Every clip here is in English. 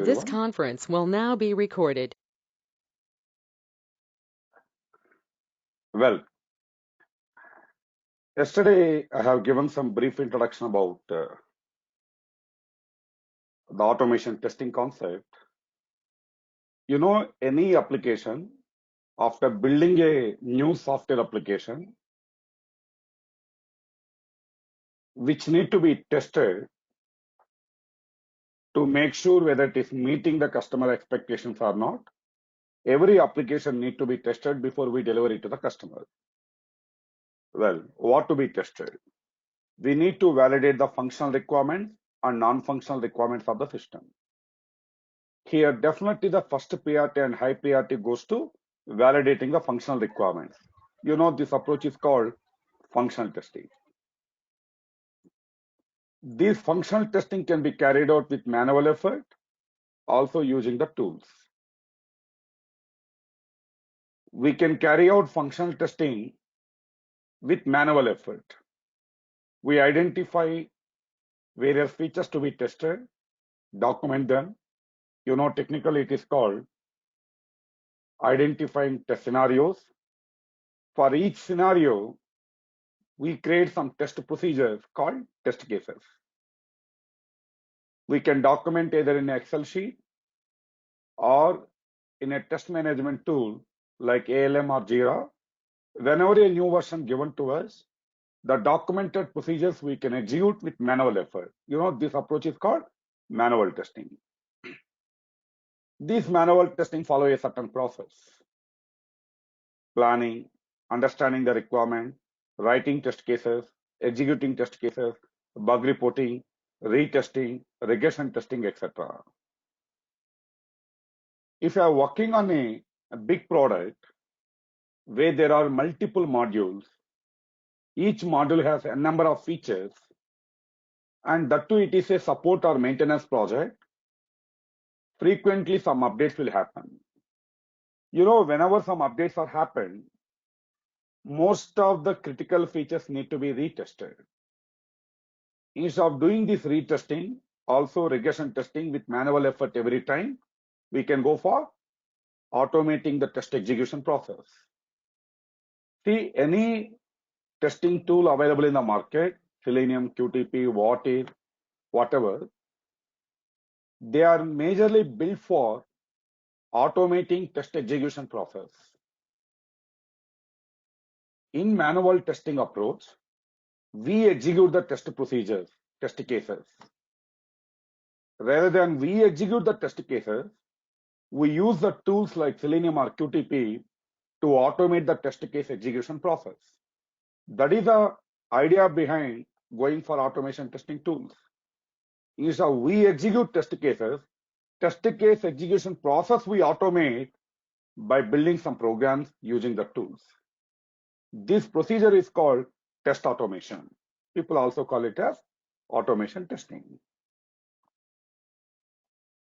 This everyone. conference will now be recorded. Well, yesterday I have given some brief introduction about the automation testing concept. Any application, after building a new software application, which need to be tested to make sure whether it is meeting the customer expectations or not, every application need to be tested before we deliver it to the customer. Well, what to be tested? We need to validate the functional requirements and non-functional requirements of the system. Here, definitely the first priority and high priority goes to validating the functional requirements. This approach is called functional testing. This functional testing can be carried out with manual effort, also using the tools. We can carry out functional testing with manual effort. We identify various features to be tested, document them. Technically it is called identifying test scenarios. For each scenario, we create some test procedures called test cases. We can document either in an Excel sheet or in a test management tool like ALM or Jira. Whenever a new version given to us, the documented procedures we can execute with manual effort. This approach is called manual testing. This manual testing follow a certain process: planning, understanding the requirement, writing test cases, executing test cases, bug reporting, retesting, regression testing, etc. If you are working on a big product where there are multiple modules, each module has a number of features, and that too it is a support or maintenance project, frequently some updates will happen. Whenever some updates are happened, most of the critical features need to be retested. Instead of doing this retesting, also regression testing with manual effort every time, we can go for automating the test execution process. See, any testing tool available in the market, Selenium, QTP, whatever, they are majorly built for automating test execution process. In manual testing approach, we execute the test procedures, test cases. Rather than we execute the test cases, we use the tools like Selenium or QTP to automate the test case execution process. That is the idea behind going for automation testing tools. Instead of we execute test cases, test case execution process we automate by building some programs using the tools. This procedure is called test automation. People also call it as automation testing.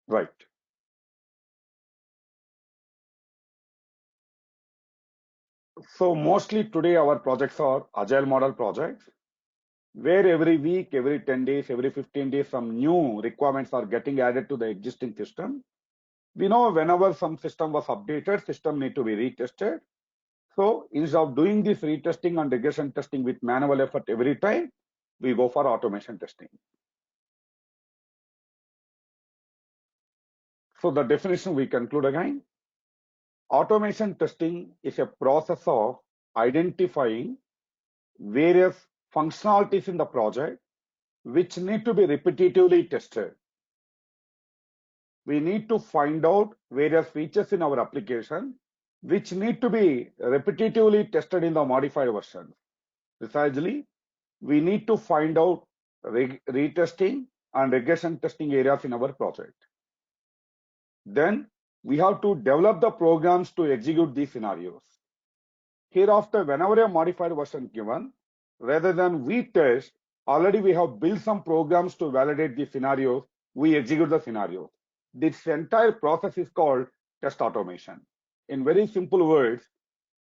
Right. So mostly today our projects are agile model projects, where every week, every 10 days, every 15 days, some new requirements are getting added to the existing system. We know whenever some system was updated, system need to be retested. So instead of doing this retesting and regression testing with manual effort every time, we go for automation testing. So the definition we conclude again. Automation testing is a process of identifying various functionalities in the project which need to be repetitively tested. We need to find out various features in our application which need to be repetitively tested in the modified version. Precisely, we need to find out retesting and regression testing areas in our project. Then we have to develop the programs to execute these scenarios. Hereafter, whenever a modified version given, rather than we test, already we have built some programs to validate the scenarios, we execute the scenarios. This entire process is called test automation. In very simple words,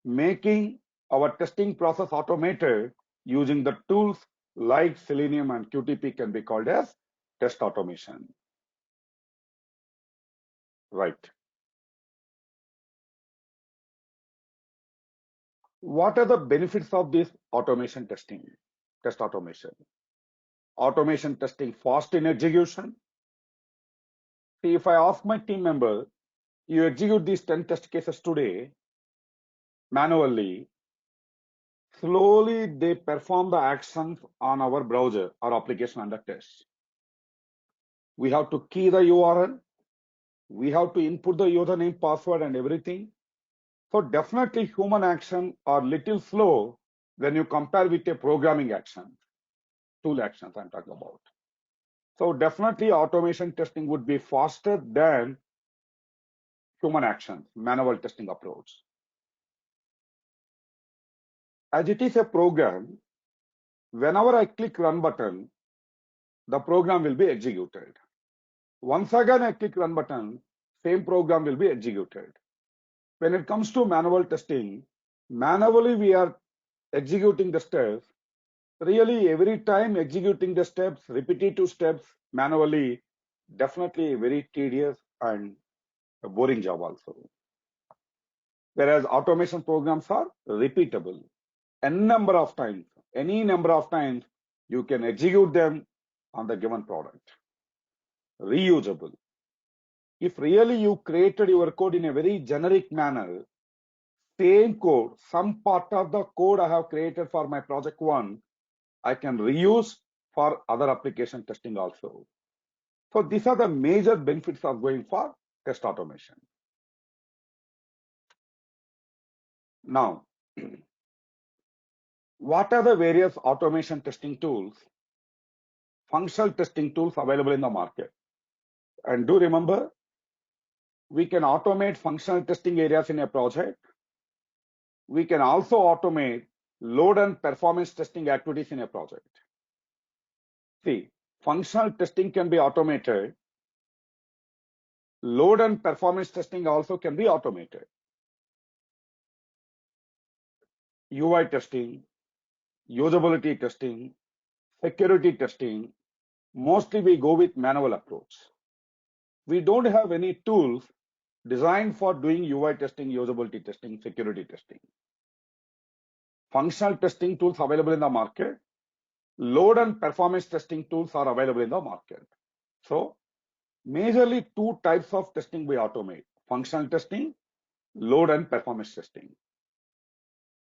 making our testing process automated using the tools like Selenium and QTP can be called as test automation. Right. What are the benefits of this automation testing? Test automation. Automation testing fast in execution. See, if I ask my team member, you execute these 10 test cases today manually, slowly they perform the actions on our browser or application under test. We have to key the URL. We have to input the username, password, and everything. So definitely human action are little slow when you compare with a programming action, tool actions I'm talking about. So definitely automation testing would be faster than human actions, manual testing approach. As it is a program, whenever I click run button, the program will be executed. Once again I click run button, same program will be executed. When it comes to manual testing, manually we are executing the steps. Really, every time executing the steps, repetitive steps manually, definitely a very tedious and a boring job also. Whereas automation programs are repeatable. N number of times, any number of times, you can execute them on the given product. Reusable. If really you created your code in a very generic manner, same code, some part of the code I have created for my project one, I can reuse for other application testing also. So these are the major benefits of going for test automation. Now, what are the various automation testing tools, functional testing tools available in the market? And do remember, we can automate functional testing areas in a project. We can also automate load and performance testing activities in a project. See, functional testing can be automated. Load and performance testing also can be automated. UI testing, usability testing, security testing, mostly we go with manual approach. We don't have any tools designed for doing UI testing, usability testing, security testing. Functional testing tools available in the market. Load and performance testing tools are available in the market. So, majorly two types of testing we automate: functional testing, load and performance testing.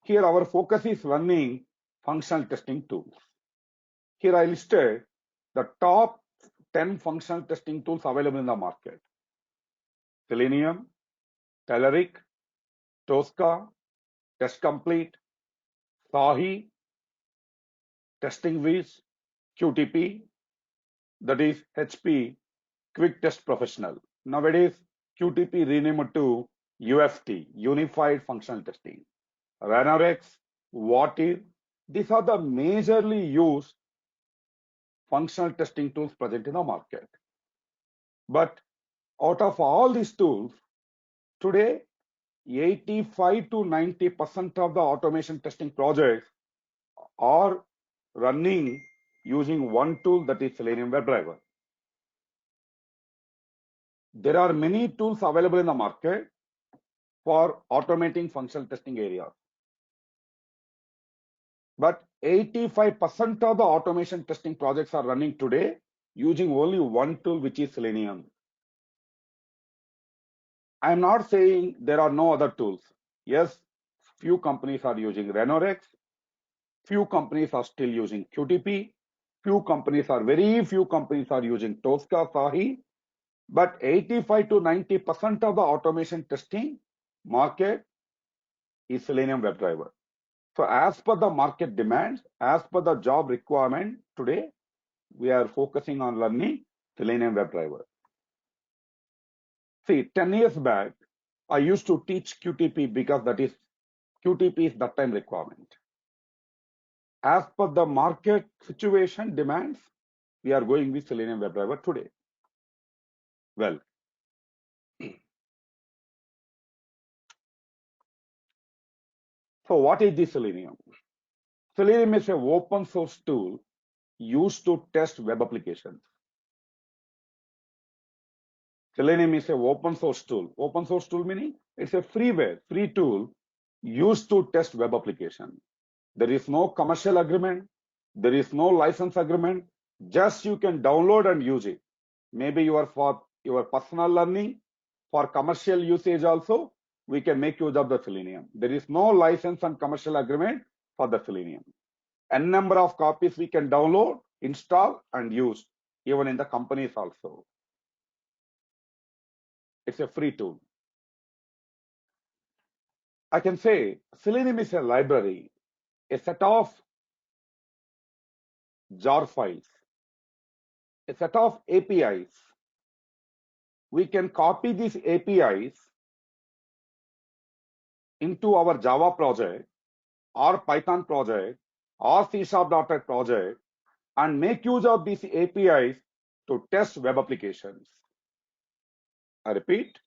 Here our focus is running functional testing tools. Here I listed the top 10 functional testing tools available in the market: Selenium, Telerik, Tosca, Test Complete, Sahi, Testing Viz, QTP, that is HP, Quick Test Professional. Nowadays, QTP renamed to UFT, Unified Functional Testing. Ranorex, Watir, these are the majorly used functional testing tools present in the market. But out of all these tools, today 85 to 90% of the automation testing projects are running using one tool, that is Selenium WebDriver. There are many tools available in the market for automating functional testing areas. But 85% of the automation testing projects are running today using only one tool, which is Selenium. I am not saying there are no other tools. Yes, few companies are using Ranorex, few companies are still using QTP, very few companies are using Tosca, Sahi, but 85 to 90% of the automation testing market is Selenium WebDriver. So as per the market demands, as per the job requirement, today we are focusing on learning Selenium WebDriver. See, 10 years back, I used to teach QTP because QTP is that time requirement. As per the market situation demands, we are going with Selenium WebDriver today. Well, so what is the Selenium? Selenium is an open source tool used to test web applications. Selenium is an open source tool. Open source tool meaning it's a freeware, free tool used to test web application. There is no commercial agreement. There is no license agreement. Just you can download and use it. Maybe you are for your personal learning, for commercial usage also, we can make use of the Selenium. There is no license and commercial agreement for the Selenium. N number of copies we can download, install, and use, even in the companies also. It's a free tool. I can say Selenium is a library, a set of jar files, a set of APIs. We can copy these APIs into our Java project or Python project or C#.NET project and make use of these APIs to test web applications. I repeat,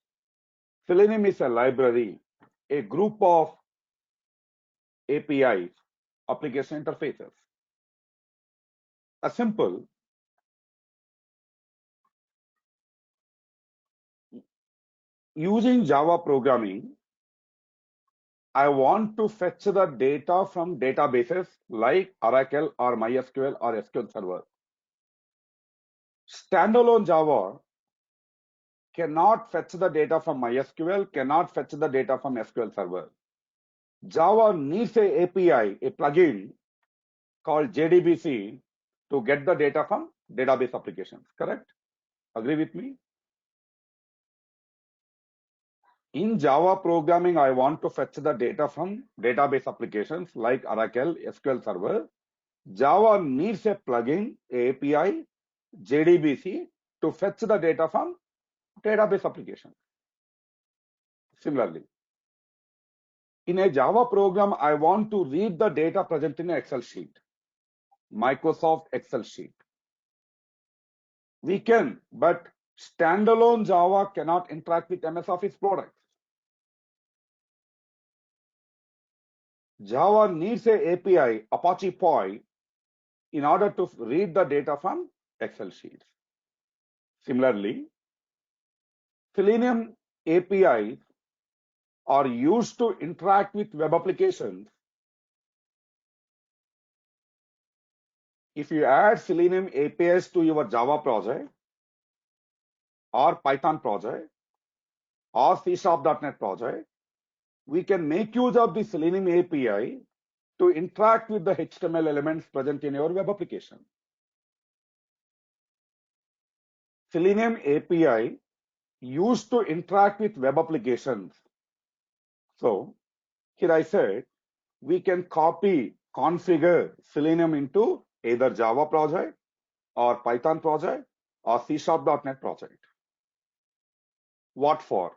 Selenium is a library, a group of APIs, application interfaces. A simple using Java programming, I want to fetch the data from databases like Oracle or MySQL or SQL Server. Standalone Java cannot fetch the data from MySQL, cannot fetch the data from SQL Server. Java needs a API, a plugin called JDBC to get the data from database applications, correct? Agree with me? In Java programming, I want to fetch the data from database applications like Oracle, SQL Server. Java needs a plugin, a API, JDBC to fetch the data from database applications. Similarly, in a Java program, I want to read the data present in an Excel sheet, Microsoft Excel sheet. We can, but standalone Java cannot interact with MS Office products. Java needs a API, Apache Poi, in order to read the data from Excel sheets. Similarly, Selenium APIs are used to interact with web applications. If you add Selenium APIs to your Java project or Python project or C#.NET project, we can make use of the Selenium API to interact with the HTML elements present in your web application. Selenium API used to interact with web applications. So here I said, we can copy, configure Selenium into either Java project or Python project or C#.NET project. What for?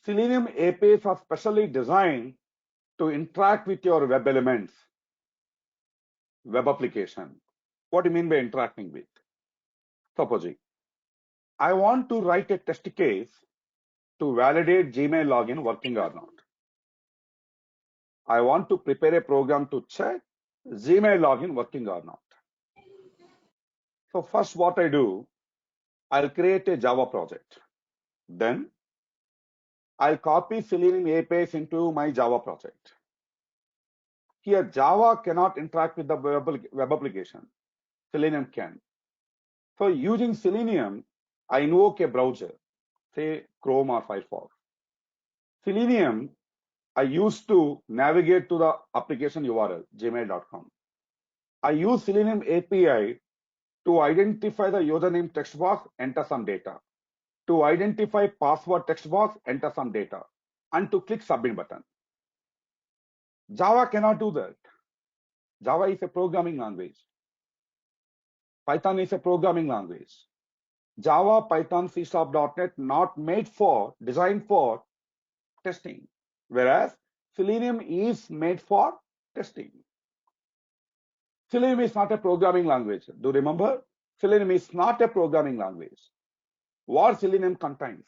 Selenium APIs are specially designed to interact with your web elements, web application. What do you mean by interacting with? Supposing I want to write a test case to validate Gmail login working or not. I want to prepare a program to check Gmail login working or not. So first what I do, I'll create a Java project. Then I'll copy Selenium APIs into my Java project. Here Java cannot interact with the web application. Selenium can. So using Selenium, I invoke a browser, say Chrome or Firefox. Selenium, I use to navigate to the application URL, gmail.com. I use Selenium API to identify the username text box, enter some data. To identify password text box, enter some data. And to click submit button. Java cannot do that. Java is a programming language. Python is a programming language. Java, Python, C#.NET not made for, designed for testing. Whereas Selenium is made for testing. Selenium is not a programming language. Do you remember? Selenium is not a programming language. What Selenium contains?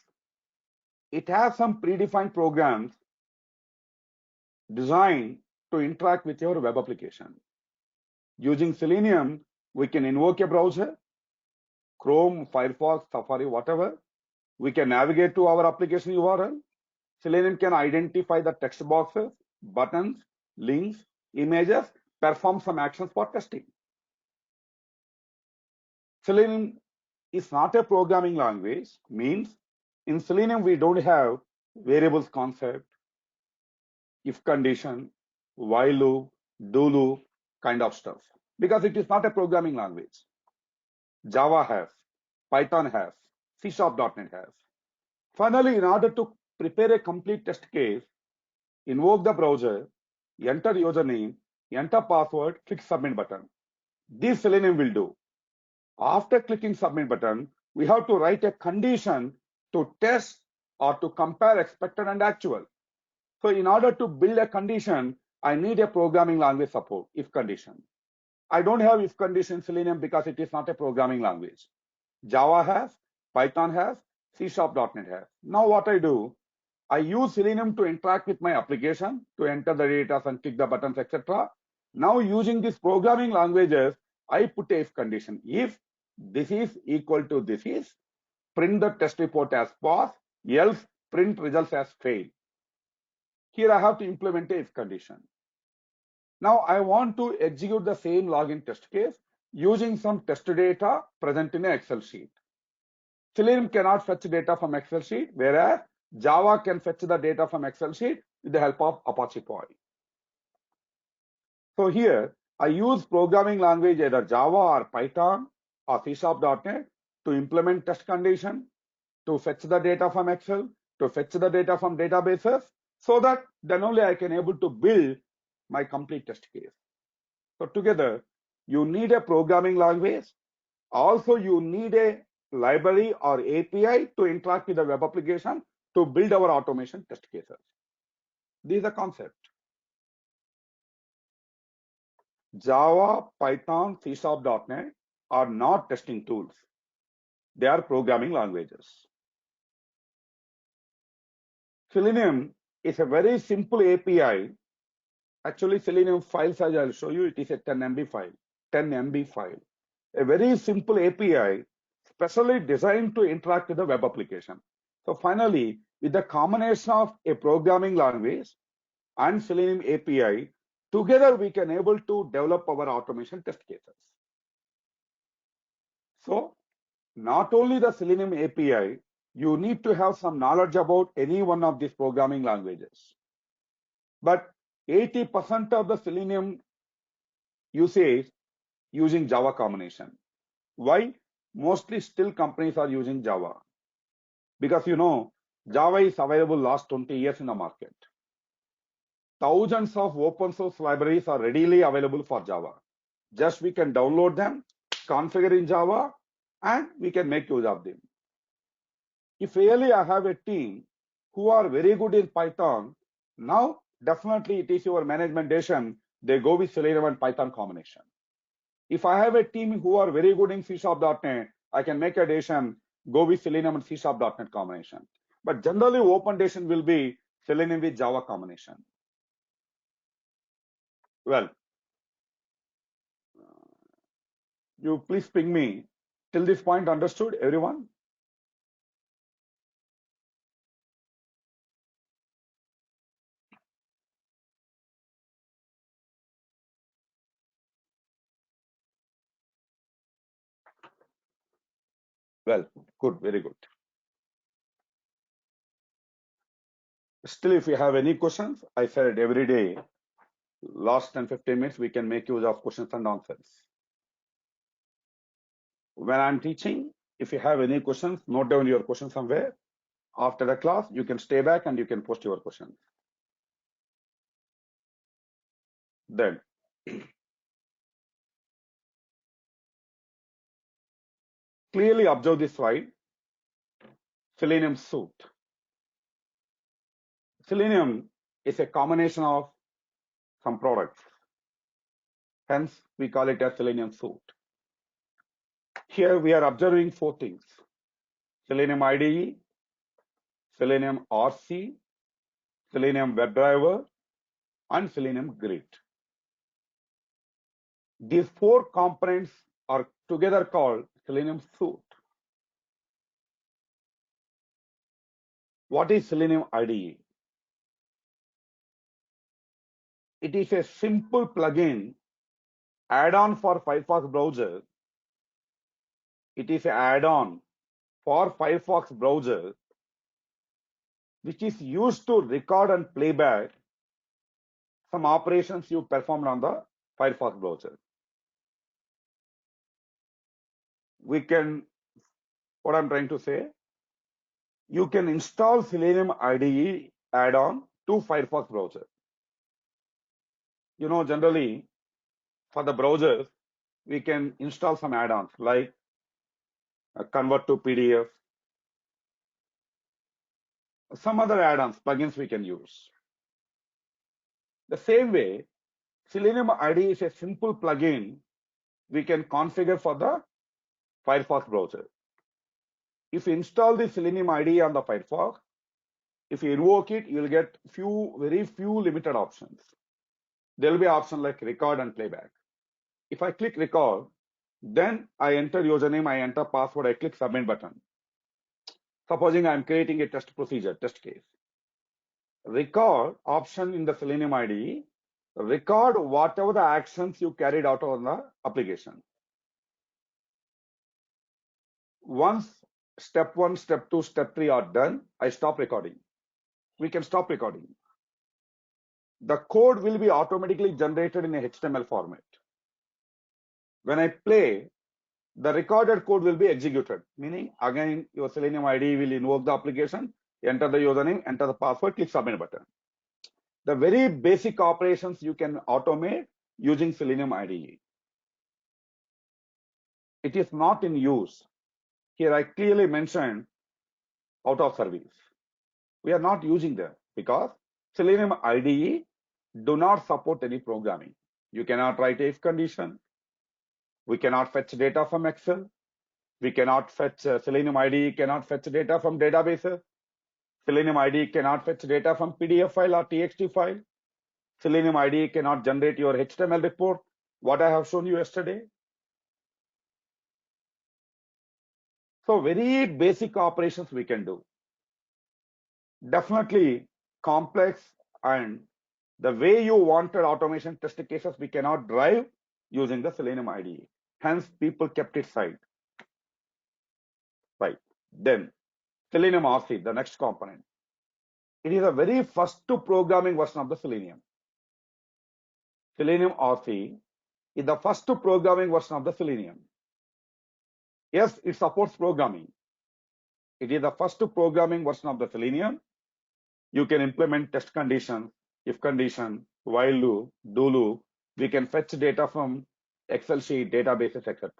It has some predefined programs designed to interact with your web application. Using Selenium, we can invoke a browser, Chrome, Firefox, Safari, whatever. We can navigate to our application URL. Selenium can identify the text boxes, buttons, links, images, perform some actions for testing. Selenium is not a programming language, means in Selenium we don't have variables concept, if condition, while loop, do loop kind of stuff, because it is not a programming language. Java has, Python has, C#.NET has. Finally, in order to prepare a complete test case, invoke the browser, enter username, enter password, click submit button. This Selenium will do. After clicking submit button, we have to write a condition to test or to compare expected and actual. So in order to build a condition, I need a programming language support, if condition. I don't have if condition in Selenium because it is not a programming language. Java has, Python has, C#.NET has. Now what I do, I use Selenium to interact with my application, to enter the data and click the buttons, etc. Now using these programming languages, I put a if condition. If this is equal to this is, print the test report as pass, else print results as fail. Here I have to implement a if condition. Now I want to execute the same login test case using some test data present in an Excel sheet. Selenium cannot fetch data from Excel sheet, whereas Java can fetch the data from Excel sheet with the help of Apache Poi. So here I use programming language either Java or Python or C#.NET to implement test condition, to fetch the data from Excel, to fetch the data from databases, so that then only I can able to build my complete test case. So together, you need a programming language. Also, you need a library or API to interact with the web application to build our automation test cases. This is the concept. Java, Python, C#.NET are not testing tools. They are programming languages. Selenium is a very simple API. Actually, Selenium file size, I'll show you, it is a 10 MB file. 10 MB file. A very simple API specially designed to interact with the web application. So finally, with the combination of a programming language and Selenium API, together we can able to develop our automation test cases. So not only the Selenium API, you need to have some knowledge about any one of these programming languages. But 80% of the Selenium usage using Java combination. Why? Mostly still companies are using Java. Because Java is available last 20 years in the market. Thousands of open source libraries are readily available for Java. Just we can download them, configure in Java, and we can make use of them. If really I have a team who are very good in Python, now definitely it is your management decision, they go with Selenium and Python combination. If I have a team who are very good in C#.NET, I can make a decision, go with Selenium and C#.NET combination. But generally open decision will be Selenium with Java combination. Well, you please ping me. Till this point understood, everyone? Well, good, very good. Still, if you have any questions, I said every day, last 10-15 minutes, we can make use of questions and answers. When I'm teaching, if you have any questions, note down your questions somewhere. After the class, you can stay back and you can post your questions. Then, clearly observe this slide, Selenium suite. Selenium is a combination of some products. Hence, we call it as Selenium suite. Here we are observing 4 things. Selenium IDE, Selenium RC, Selenium WebDriver, and Selenium Grid. These 4 components are together called Selenium suite. What is Selenium IDE? It is a simple plugin add-on for Firefox browser. It is an add-on for Firefox browser which is used to record and playback some operations you performed on the Firefox browser. What I'm trying to say, you can install Selenium IDE add-on to Firefox browser. Generally, for the browsers, we can install some add-ons like convert to PDF, some other add-ons, plugins we can use. The same way, Selenium IDE is a simple plugin we can configure for the Firefox browser. If you install the Selenium IDE on the Firefox, if you invoke it, you'll get very few limited options. There will be options like record and playback. If I click record, then I enter username, I enter password, I click submit button. Supposing I'm creating a test procedure, test case. Record option in the Selenium IDE, record whatever the actions you carried out on the application. Once step 1, step 2, step 3 are done, I stop recording. We can stop recording. The code will be automatically generated in a HTML format. When I play, the recorded code will be executed, meaning again your Selenium IDE will invoke the application, enter the username, enter the password, click submit button. The very basic operations you can automate using Selenium IDE. It is not in use. Here I clearly mentioned out of service. We are not using them because Selenium IDE do not support any programming. You cannot write if condition. We cannot fetch data from Excel. We cannot fetch Selenium IDE cannot fetch data from databases. Selenium IDE cannot fetch data from PDF file or TXT file. Selenium IDE cannot generate your HTML report, what I have shown you yesterday. So very basic operations we can do. Definitely complex and the way you wanted automation test cases we cannot drive using the Selenium IDE. Hence people kept it aside. Right. Then Selenium RC, the next component. It is the very first programming version of the Selenium. Selenium RC is the first programming version of the Selenium. Yes, it supports programming. It is the first programming version of the Selenium. You can implement test conditions, if condition, while loop, do loop. We can fetch data from Excel sheet, databases, etc.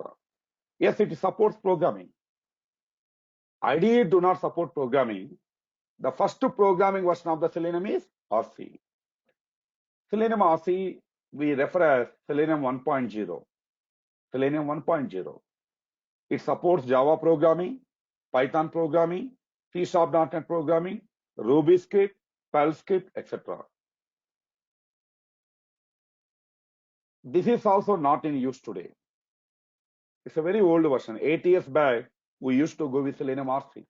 Yes, it supports programming. IDE do not support programming. The first programming version of the Selenium is RC. Selenium RC we refer as Selenium 1.0. Selenium 1.0. It supports Java programming, Python programming, C#.NET programming, Ruby script, Perl script, etc. This is also not in use today. It's a very old version. 8 years back, we used to go with Selenium RC.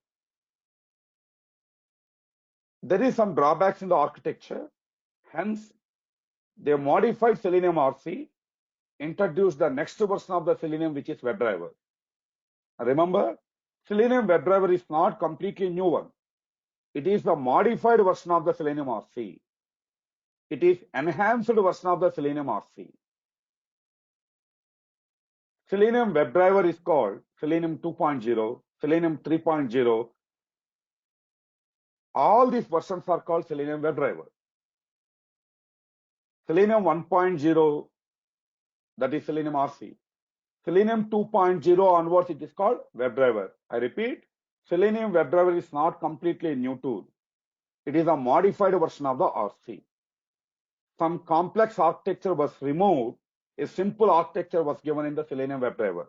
There is some drawbacks in the architecture. Hence, they modified Selenium RC, introduced the next version of the Selenium, which is WebDriver. Remember, Selenium WebDriver is not completely new one. It is the modified version of the Selenium RC. It is enhanced version of the Selenium RC. Selenium WebDriver is called Selenium 2.0, Selenium 3.0. All these versions are called Selenium WebDriver. Selenium 1.0, that is Selenium RC. Selenium 2.0 onwards, it is called WebDriver. I repeat, Selenium WebDriver is not completely a new tool. It is a modified version of the RC. Some complex architecture was removed. A simple architecture was given in the Selenium WebDriver.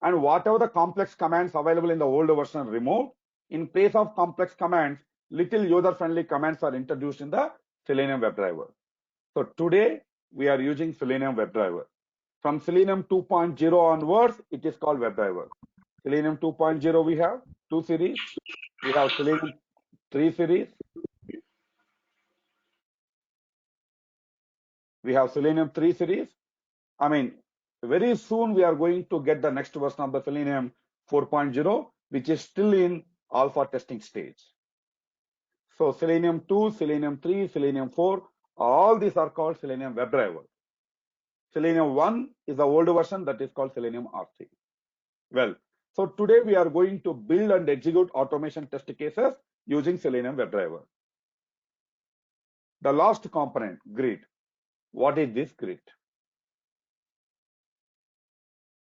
And whatever the complex commands available in the older version are removed. In place of complex commands, little user-friendly commands are introduced in the Selenium WebDriver. So today, we are using Selenium WebDriver. From Selenium 2.0 onwards, it is called WebDriver. Selenium 2.0, we have two series. We have Selenium 3 series. We have Selenium 3 series. I mean, very soon we are going to get the next version of the Selenium 4.0, which is still in alpha testing stage. So Selenium 2, Selenium 3, Selenium 4, all these are called Selenium WebDriver. Selenium 1 is the old version that is called Selenium RC. Well, so today we are going to build and execute automation test cases using Selenium WebDriver. The last component, grid. What is this grid?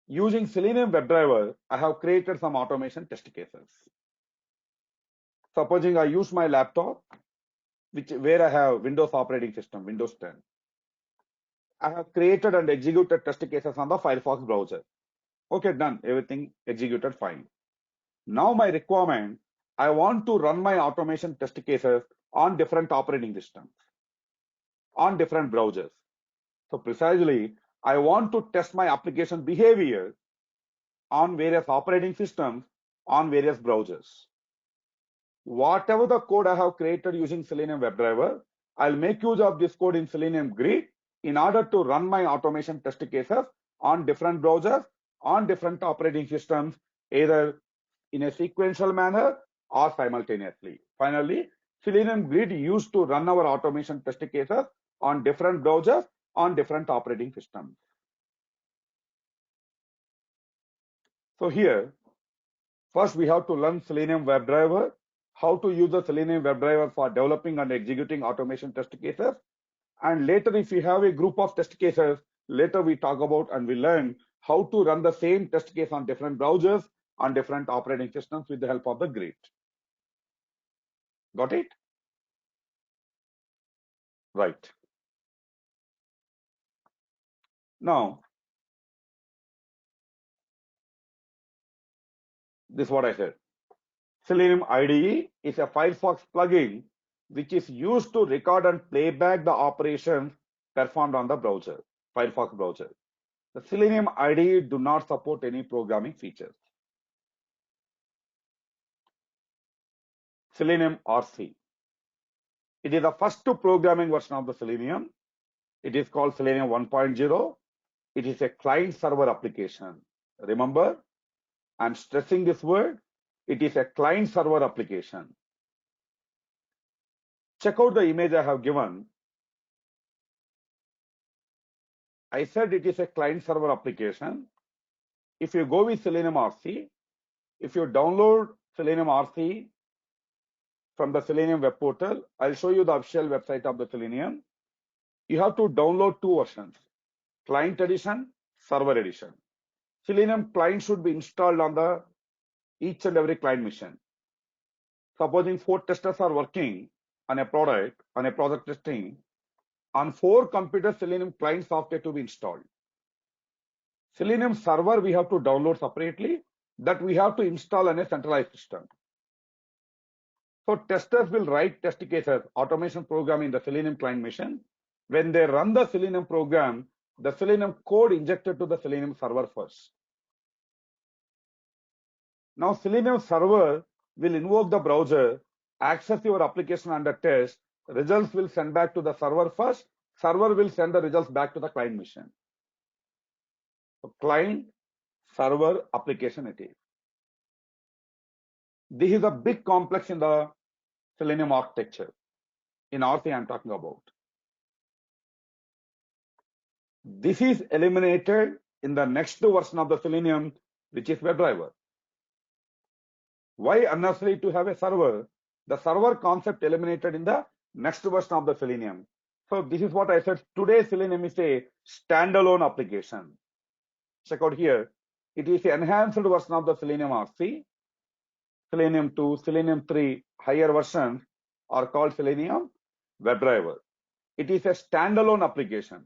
Using Selenium WebDriver, I have created some automation test cases. Supposing I use my laptop, where I have Windows operating system, Windows 10. I have created and executed test cases on the Firefox browser. Okay, done. Everything executed fine. Now my requirement, I want to run my automation test cases on different operating systems, on different browsers. So precisely, I want to test my application behavior on various operating systems, on various browsers. Whatever the code I have created using Selenium WebDriver, I'll make use of this code in Selenium Grid in order to run my automation test cases on different browsers, on different operating systems, either in a sequential manner or simultaneously. Finally, Selenium Grid used to run our automation test cases on different browsers, on different operating systems. So here, first we have to learn Selenium WebDriver, how to use the Selenium WebDriver for developing and executing automation test cases. And later, if you have a group of test cases, later we talk about and we learn how to run the same test case on different browsers, on different operating systems with the help of the grid. Got it? Right. Now, this is what I said. Selenium IDE is a Firefox plugin which is used to record and play back the operations performed on the browser, Firefox browser. The Selenium IDE do not support any programming features. Selenium RC. It is the first programming version of the Selenium. It is called Selenium 1.0. It is a client-server application. Remember, I'm stressing this word. It is a client-server application. Check out the image I have given. I said it is a client-server application. If you go with Selenium RC, if you download Selenium RC from the Selenium web portal, I'll show you the official website of the Selenium. You have to download two versions, client edition, server edition. Selenium client should be installed on the each and every client machine. Supposing 4 testers are working on a project testing, on 4 computers, Selenium client software to be installed. Selenium server we have to download separately, that we have to install on a centralized system. So testers will write test cases, automation program in the Selenium client machine. When they run the Selenium program, the Selenium code injected to the Selenium server first. Now Selenium server will invoke the browser, access your application under test, results will send back to the server first, server will send the results back to the client machine. So client server application it is. This is a big complex in the Selenium architecture. In RC I'm talking about. This is eliminated in the next version of the Selenium, which is WebDriver. Why unnecessary to have a server? The server concept eliminated in the next version of the Selenium. So this is what I said. Today Selenium is a standalone application. Check out here. It is an enhanced version of the Selenium RC. Selenium 2, Selenium 3 higher versions are called Selenium WebDriver. It is a standalone application.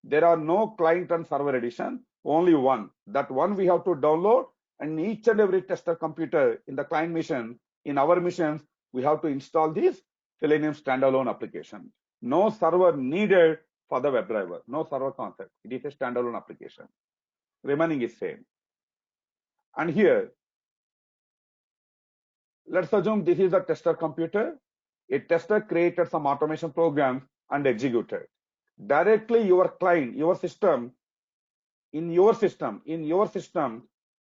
There are no client and server edition, only one. That one we have to download, and each and every tester computer in the client mission, in our missions, we have to install this Selenium standalone application. No server needed for the WebDriver, no server concept. It is a standalone application. Remaining is same. And here, Let's assume this is a tester computer. A tester created some automation programs and executed. Directly your client, your system, in your system,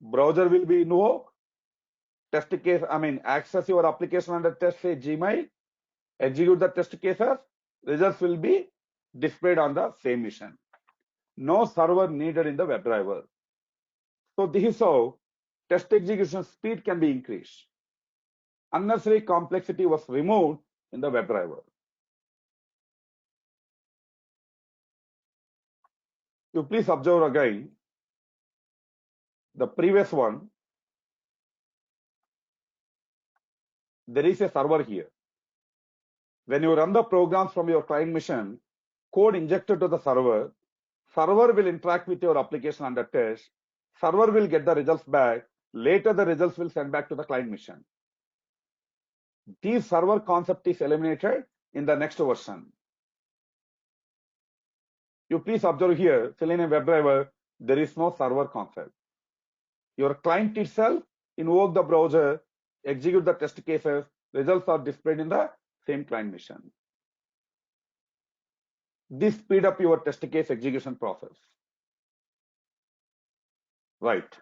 browser will be invoked, test case, access your application under test, say Gmail, execute the test cases, results will be displayed on the same machine. No server needed in the WebDriver. So this is how test execution speed can be increased. Unnecessary complexity was removed in the WebDriver. You please observe again the previous one. There is a server here. When you run the programs from your client machine, code injected to the server will interact with your application under test, server will get the results back, later the results will send back to the client machine. This server concept is eliminated in the next version. You please observe here, Selenium WebDriver, there is no server concept. Your client itself invoke the browser, execute the test cases, results are displayed in the same client machine. This speed up your test case execution process. Right.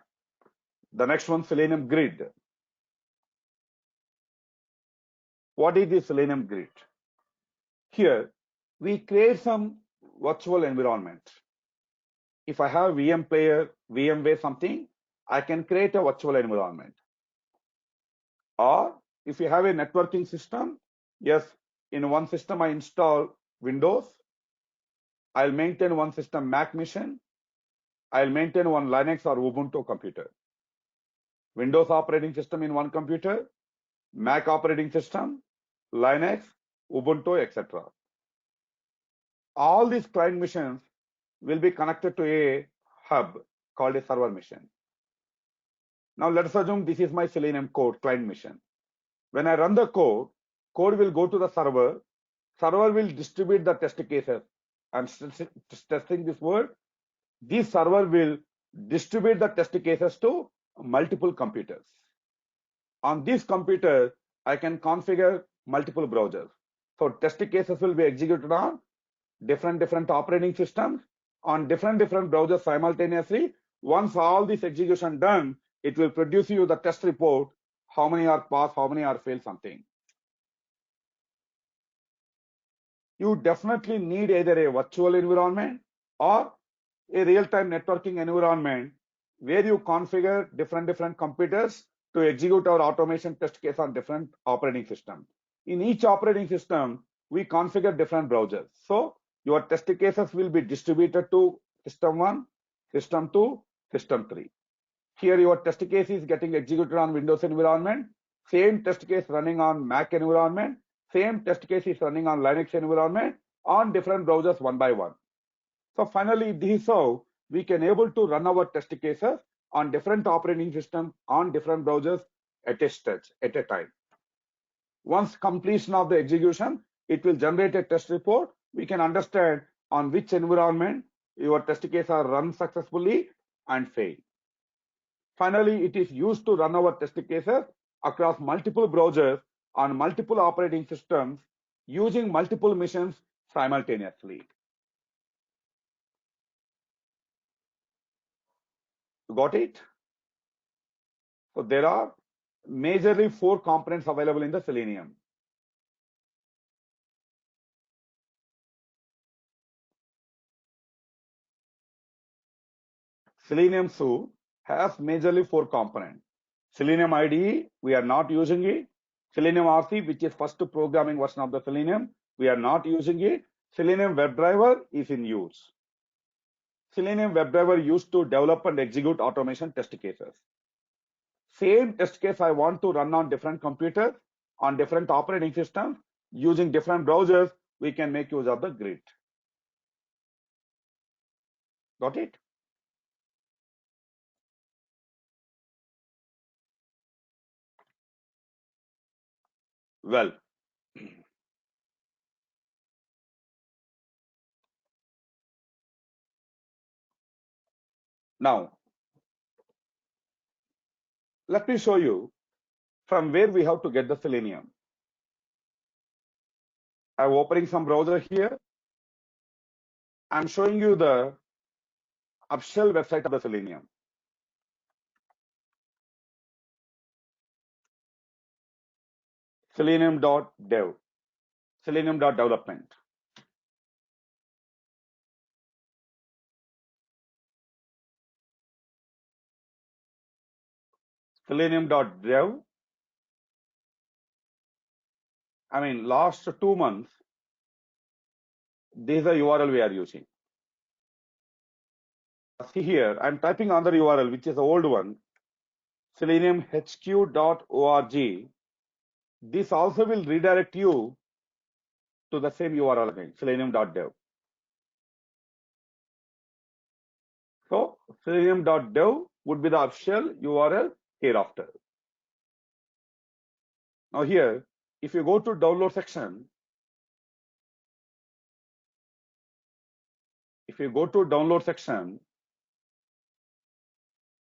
The next one, Selenium Grid. What is the Selenium Grid? Here, we create some virtual environment. If I have VM player, VMware something, I can create a virtual environment. Or if you have a networking system, yes, in one system I install Windows, I'll maintain one system Mac machine, I'll maintain one Linux or Ubuntu computer. Windows operating system in one computer, Mac operating system, Linux, Ubuntu, etc. All these client machines will be connected to a hub called a server machine. Now let's assume this is my Selenium code client machine. When I run the code will go to the server will distribute the test cases. I'm testing this word. This server will distribute the test cases to multiple computers. On this computer, I can configure multiple browsers. So test cases will be executed on different operating systems on different browsers simultaneously. Once all this execution done, it will produce you the test report, how many are passed, how many are failed, something. You definitely need either a virtual environment or a real-time networking environment where you configure different computers to execute our automation test case on different operating systems. In each operating system, we configure different browsers. So your test cases will be distributed to system 1, system 2, system 3. Here your test case is getting executed on Windows environment, same test case running on Mac environment, same test case is running on Linux environment on different browsers one by one. So finally, this is how we can able to run our test cases on different operating systems on different browsers at a stretch, at a time. Once completion of the execution, it will generate a test report. We can understand on which environment your test case are run successfully and fail. Finally, it is used to run our test cases across multiple browsers on multiple operating systems using multiple machines simultaneously. Got it? So there are majorly 4 components available in the Selenium. Selenium SU has majorly 4 components. Selenium IDE, we are not using it. Selenium RC, which is first programming version of the Selenium, we are not using it. Selenium WebDriver is in use. Selenium WebDriver used to develop and execute automation test cases. Same test case I want to run on different computers, on different operating systems, using different browsers, we can make use of the grid. Got it? Well, now let me show you from where we have to get the Selenium. I'm opening some browser here. I'm showing you the official website of the Selenium. Selenium.dev, selenium.development. Selenium.dev. I mean, last 2 months, this is the URL we are using. See here, I'm typing on the URL, which is the old one, seleniumhq.org. This also will redirect you to the same URL again, selenium.dev. So selenium.dev would be the official URL hereafter. Now here, if you go to download section,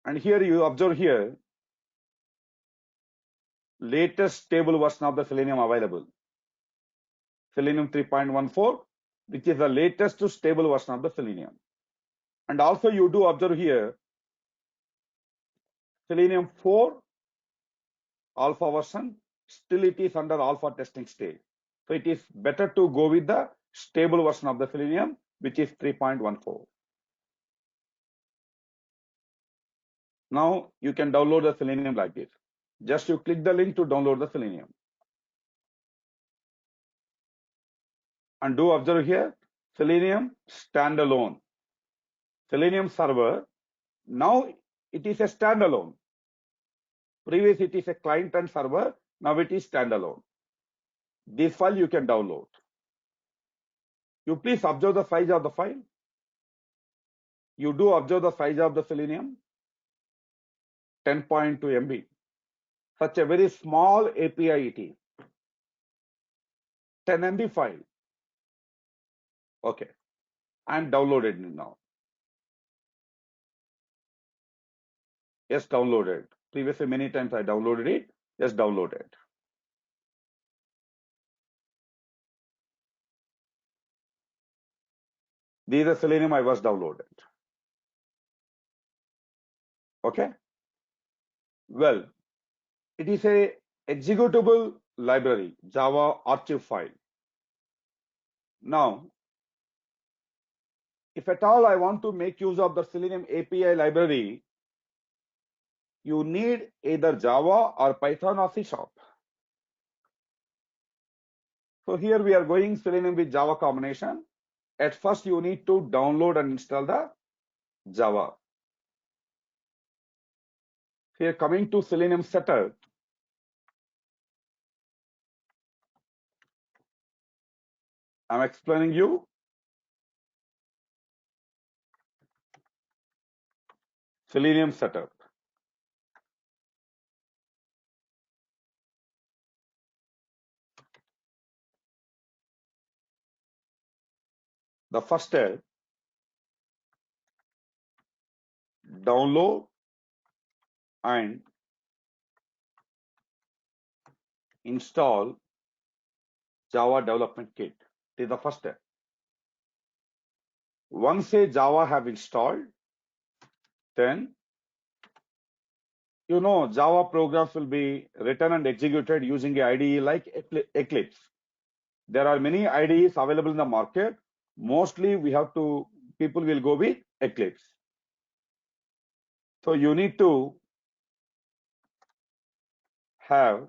and here you observe here, latest stable version of the Selenium available. Selenium 3.14, which is the latest stable version of the Selenium. And also you do observe here, Selenium 4 alpha version, still it is under alpha testing stage. So it is better to go with the stable version of the Selenium, which is 3.14. Now you can download the Selenium like this. Just you click the link to download the Selenium. And do observe here, Selenium standalone. Selenium server, now it is a standalone. Previous it is a client and server, now it is standalone. This file you can download. You please observe the size of the file. You do observe the size of the Selenium, 10.2 MB. Such a very small API it is. 10 MB file. Okay, I'm downloaded now. Yes, downloaded. Previously many times I downloaded it. Yes, downloaded. This is the Selenium I was downloaded. Okay. Well, it is a executable library, Java archive file. Now, if at all I want to make use of the Selenium API library, you need either Java or Python or C#. So here we are going Selenium with Java combination. At first you need to download and install the Java. Here coming to Selenium setup, I'm explaining you Selenium setup. The first step, download and install Java development kit. This is the first step. Once a Java have installed, then Java programs will be written and executed using a IDE like Eclipse. There are many IDEs available in the market. Mostly people will go with Eclipse. So you need to have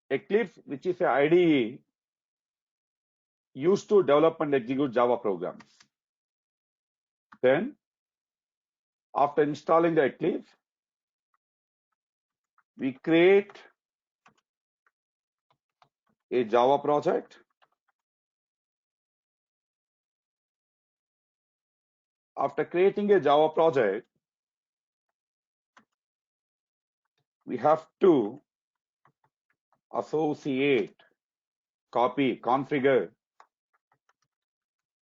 Eclipse, which is a IDE used to develop and execute Java programs. Then, after installing the Eclipse, we create a Java project. After creating a Java project, we have to associate, copy, configure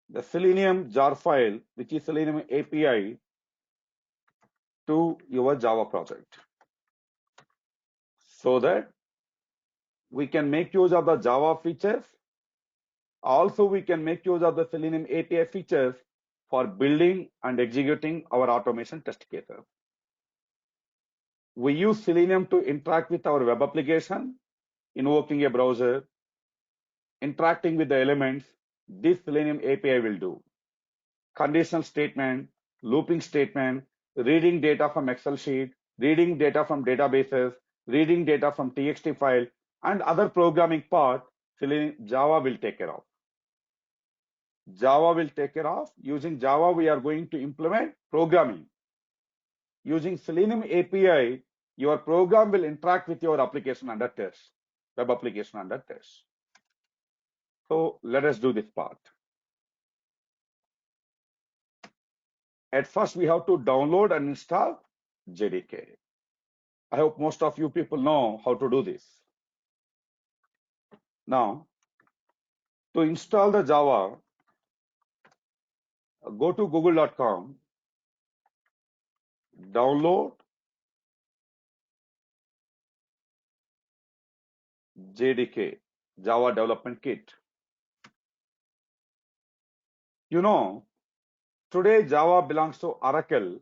the Selenium jar file, which is Selenium API, to your Java project. so that we can make use of the Java features. Also, we can make use of the Selenium API features for building and executing our automation test cases. We use Selenium to interact with our web application, invoking a browser, interacting with the elements. This Selenium API will do. Conditional statement, looping statement, reading data from Excel sheet, reading data from databases, reading data from TXT file, and other programming part, Java will take care of. Java will take care of. Using Java, we are going to implement programming. Using Selenium API, your program will interact with your application under test, web application under test. So let us do this part. At first, we have to download and install JDK. I hope most of you people know how to do this. Now, to install the Java, go to google.com, download JDK, Java Development Kit. You know, today Java belongs to Oracle.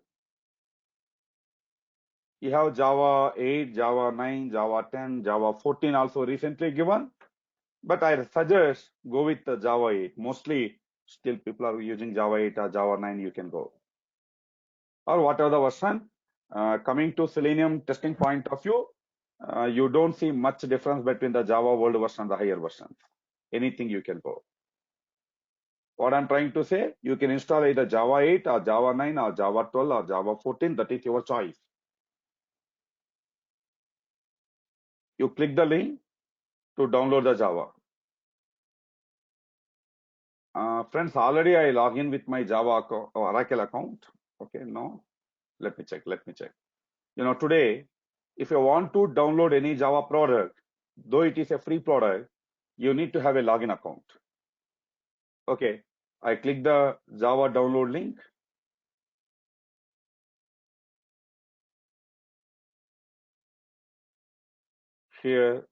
You have Java 8, Java 9, Java 10, Java 14 also recently given. But I suggest go with the Java 8. Mostly still people are using Java 8 or Java 9, you can go. Or whatever the version. Coming to Selenium testing point of view, you don't see much difference between the Java world version and the higher versions. Anything you can go. What I'm trying to say, you can install either Java 8 or Java 9 or Java 12 or Java 14. That is your choice. You click the link to download the Java. Friends, already I log in with my Java account, Oracle account. Okay, no. Let me check. You know, today, if you want to download any Java product, though it is a free product, you need to have a login account. Okay, I click the Java download link. Here,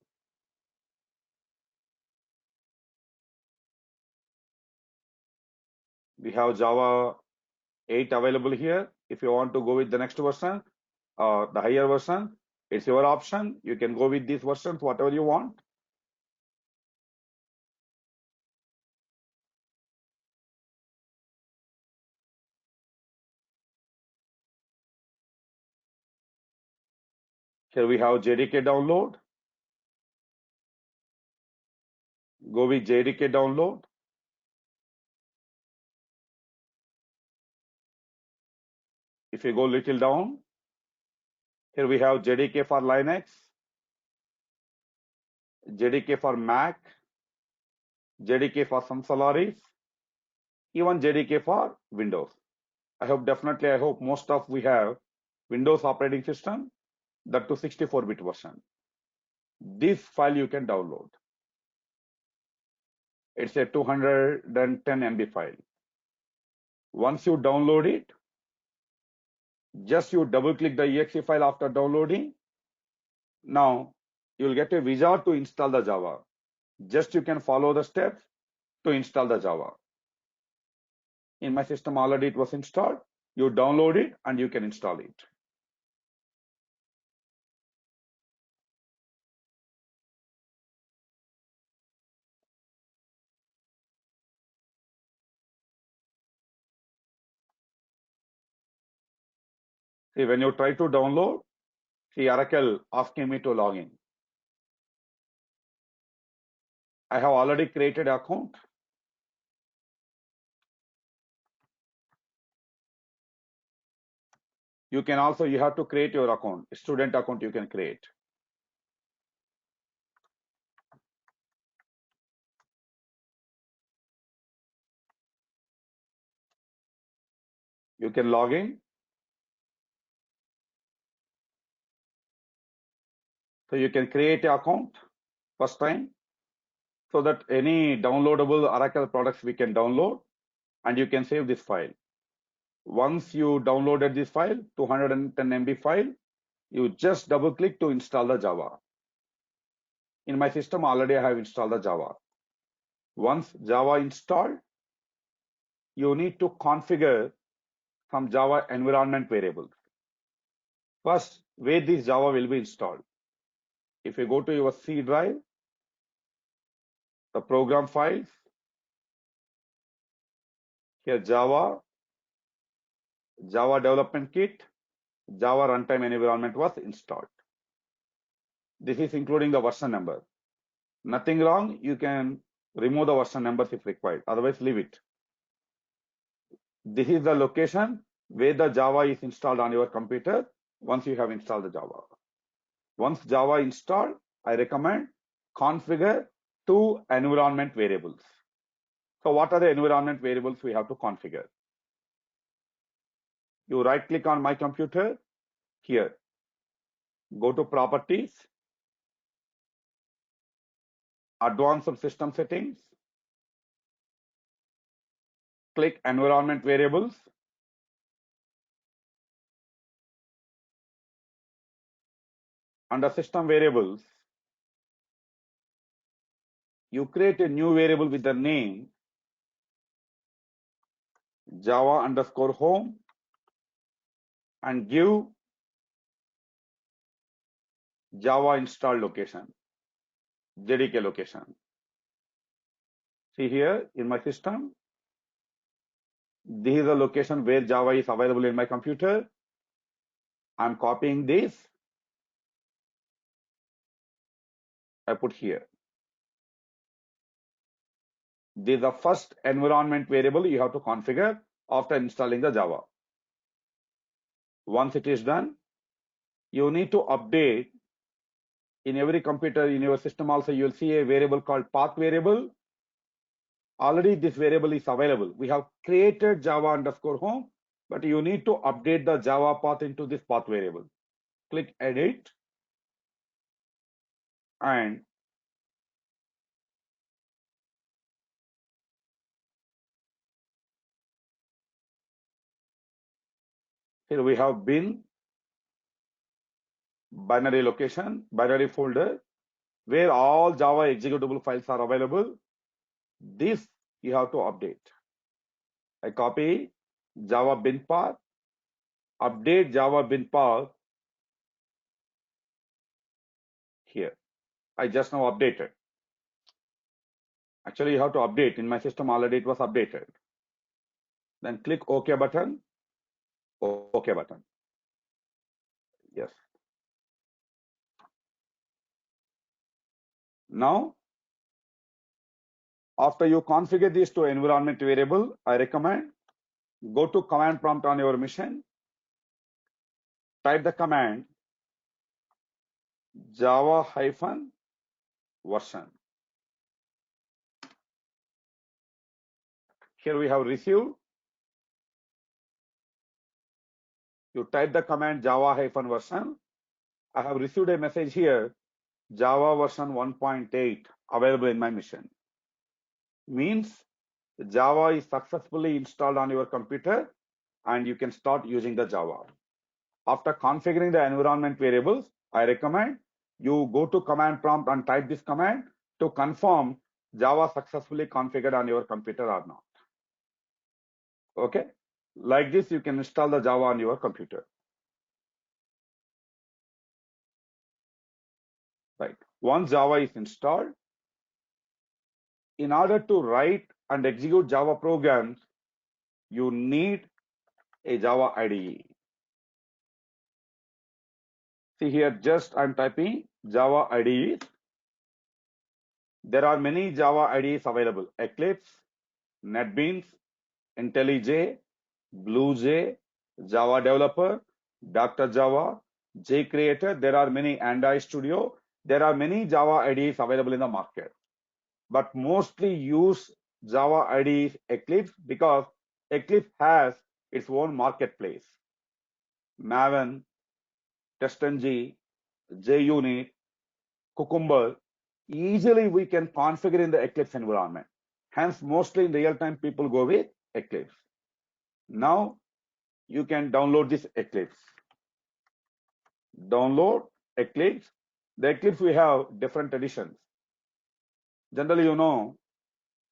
we have Java 8 available here. If you want to go with the next version, the higher version, it's your option. You can go with these versions, whatever you want. Here we have JDK download. Go with JDK download. If you go little down, here we have JDK for Linux, JDK for Mac, JDK for some Solaris, even JDK for Windows. I hope most of we have Windows operating system, that to 64-bit version. This file you can download. It's a 210 MB file. Once you download it, just you double click the exe file after downloading. Now you'll get a wizard to install the Java. Just you can follow the steps to install the Java. In my system already it was installed. You download it and you can install it. See, when you try to download, see Oracle asking me to log in. I have already created an account. You have to create your account. Student account you can create. You can log in. So you can create an account first time so that any downloadable Oracle products we can download and you can save this file. Once you downloaded this file, 210 MB file, you just double click to install the Java. In my system, already I have installed the Java. Once Java installed, you need to configure some Java environment variables. First, where this Java will be installed. If you go to your C drive, the program files, here Java, Java development kit, Java runtime environment was installed. This is including the version number. Nothing wrong, you can remove the version numbers if required, otherwise leave it. This is the location where the Java is installed on your computer once you have installed the Java. Once Java installed, I recommend configure two environment variables. So what are the environment variables we have to configure? You right click on my computer, here, go to properties, advanced system settings, click environment variables. Under system variables, you create a new variable with the name Java underscore home and give Java install location, JDK location. See here in my system, this is the location where Java is available in my computer. I'm copying this. I put here. This is the first environment variable you have to configure after installing the Java. Once it is done, you need to update in every computer in your system. Also, you'll see a variable called path variable. Already this variable is available. We have created Java underscore home, but you need to update the Java path into this path variable. Click edit and here we have bin binary location, binary folder where all Java executable files are available. This you have to update. I copy Java bin path, update Java bin path here. I just now updated. Actually, you have to update. In my system already it was updated. Then click OK button. OK button. Yes. Now, after you configure these two environment variable, I recommend go to command prompt on your machine, type the command Java-version. Here we have received. You type the command Java-version. I have received a message here, Java version 1.8 available in my machine. Means Java is successfully installed on your computer and you can start using the Java. After configuring the environment variables, I recommend you go to command prompt and type this command to confirm Java successfully configured on your computer or not. Okay, like this you can install the Java on your computer. Right. Once Java is installed, in order to write and execute Java programs, you need a Java IDE. See here, just I'm typing Java IDE. There are many Java IDEs available: Eclipse, NetBeans, IntelliJ, BlueJ, Java Developer, Dr. Java, JCreator. There are many Android Studio. There are many Java IDEs available in the market. But mostly use Java IDE Eclipse because Eclipse has its own marketplace. Maven, TestNG, JUnit, Cucumber, easily we can configure in the Eclipse environment. Hence, mostly in real time, people go with Eclipse. Now, you can download this Eclipse. Download Eclipse. The Eclipse, we have different editions. Generally,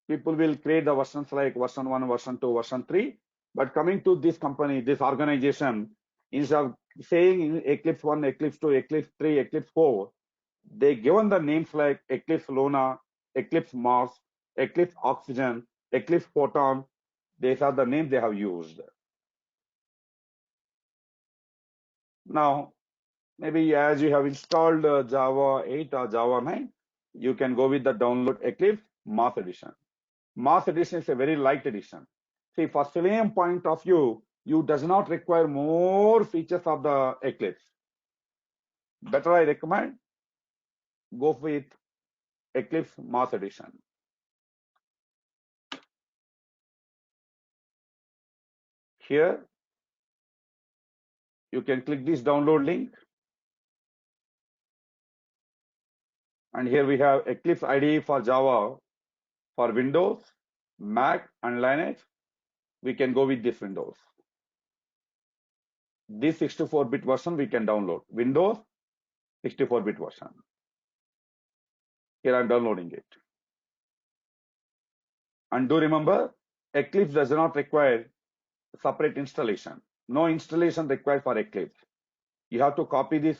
people will create the versions like version 1, version 2, version 3. But coming to this company, this organization, instead of saying in Eclipse 1, Eclipse 2, Eclipse 3, Eclipse 4, they given the names like Eclipse Luna, Eclipse Mars, Eclipse Oxygen, Eclipse Photon. These are the names they have used. Now, maybe as you have installed Java 8 or Java 9, you can go with the download Eclipse Mars Edition. Mars Edition is a very light edition. See, for Selenium point of view, you does not require more features of the Eclipse. Better I recommend go with Eclipse Mars Edition. Here, you can click this download link. And here we have Eclipse IDE for Java for Windows, Mac, and Linux. We can go with this Windows. This 64-bit version we can download. Windows 64-bit version. Here I'm downloading it. And do remember, Eclipse does not require separate installation. No installation required for Eclipse. You have to copy this,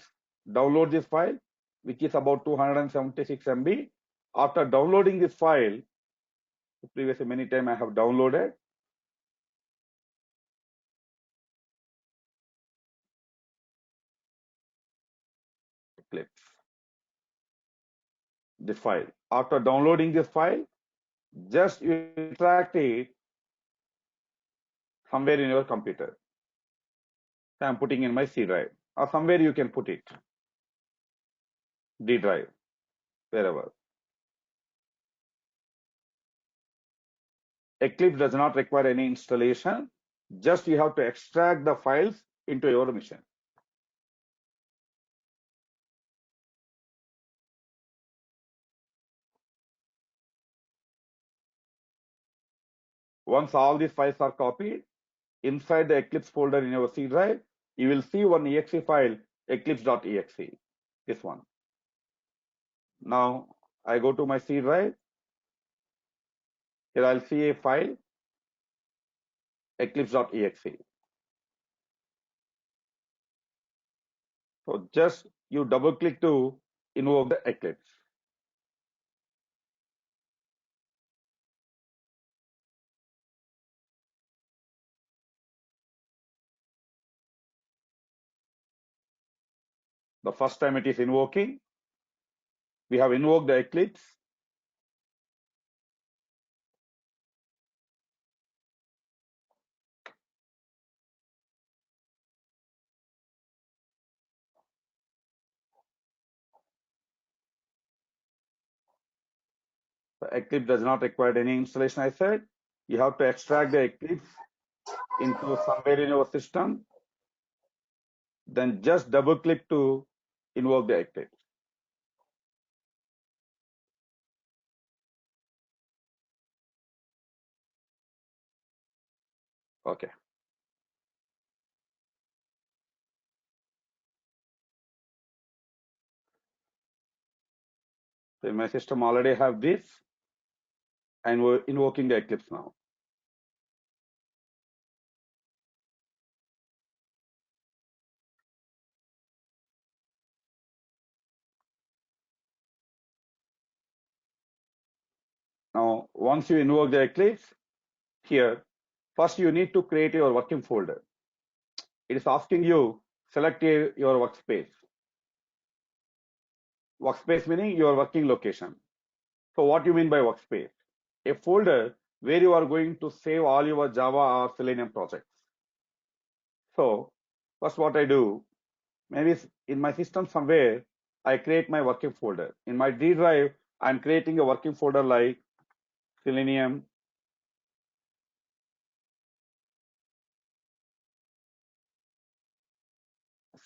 download this file, which is about 276 MB. After downloading this file, previously many times I have downloaded. Eclipse. This file. After downloading this file, just you extract it somewhere in your computer. So I'm putting in my C drive, or somewhere you can put it. D drive, wherever. Eclipse does not require any installation. Just you have to extract the files into your machine. Once all these files are copied, inside the Eclipse folder in your C drive, you will see one exe file, eclipse.exe, this one. Now, I go to my C drive. Here I'll see a file, eclipse.exe. So just you double click to invoke the Eclipse. The first time it is invoking, we have invoked the Eclipse. The Eclipse does not require any installation, I said. You have to extract the Eclipse into somewhere in your system. Then just double click to invoke the Eclipse. Okay. So in my system already have this, and we're invoking the Eclipse now. Now, once you invoke the Eclipse, here, first you need to create your working folder. It is asking you, select your workspace. Workspace meaning your working location. So what do you mean by workspace? A folder where you are going to save all your Java or Selenium projects. So first what I do, maybe in my system somewhere, I create my working folder. In my D drive, I'm creating a working folder like Selenium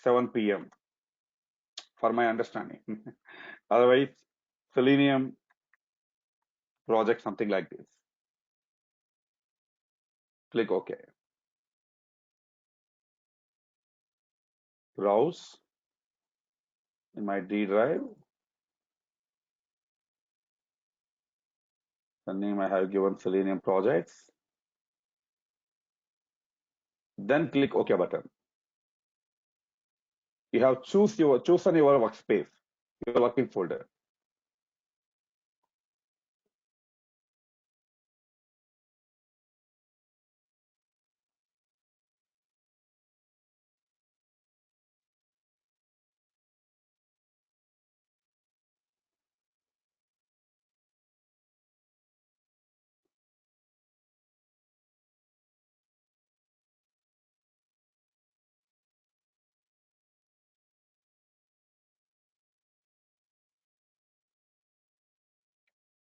7 p.m. for my understanding. Otherwise, Selenium project, something like this. Click OK. Browse. in my D drive. The name I have given Selenium projects. Then click OK button. You have chosen your workspace, your working folder.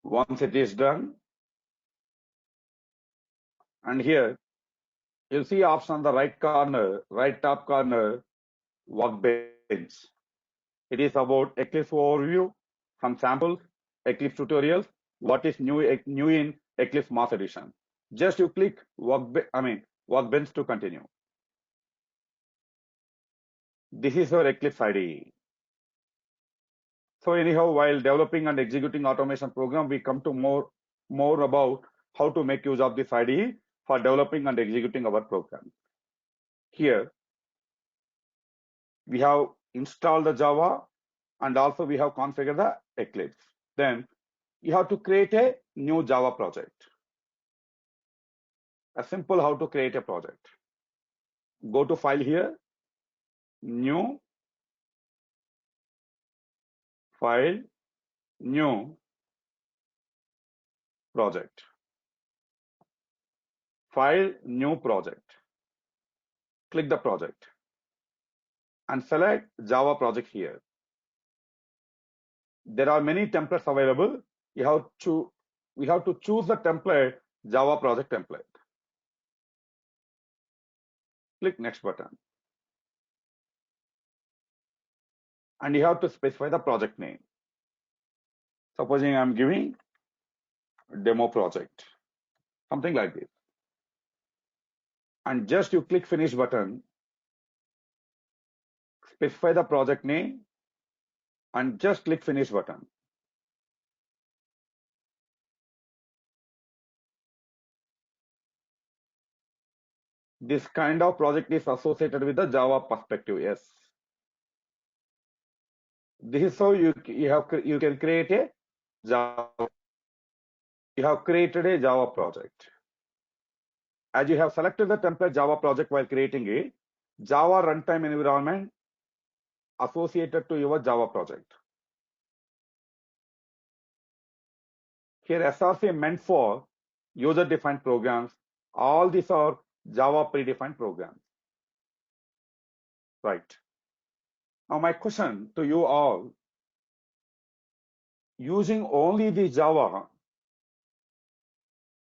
Once it is done, and here you'll see option on the right top corner, workbench. It is about Eclipse overview, some samples, Eclipse tutorials, what is new in Eclipse Mass Edition. Just you click workbench to continue. This is your Eclipse IDE. So anyhow, while developing and executing automation program, we come to more about how to make use of this IDE for developing and executing our program. Here we have installed the Java and also we have configured the Eclipse. Then you have to create a new Java project. A simple how to create a project. Go to file here, new, file, new, project. File, new project. Click the project and select Java project here. There are many templates available. We have to choose the template, Java project template. Click next button. And you have to specify the project name. Supposing I'm giving demo project, something like this. And just you click finish button, specify the project name and just click finish button. This kind of project is associated with the Java perspective. Yes. This is how you can create a Java. You have created a Java project. As you have selected the template Java project while creating it, Java runtime environment associated to your Java project. Here SRC meant for user-defined programs. All these are Java predefined programs. Right. Now my question to you all, using only the Java,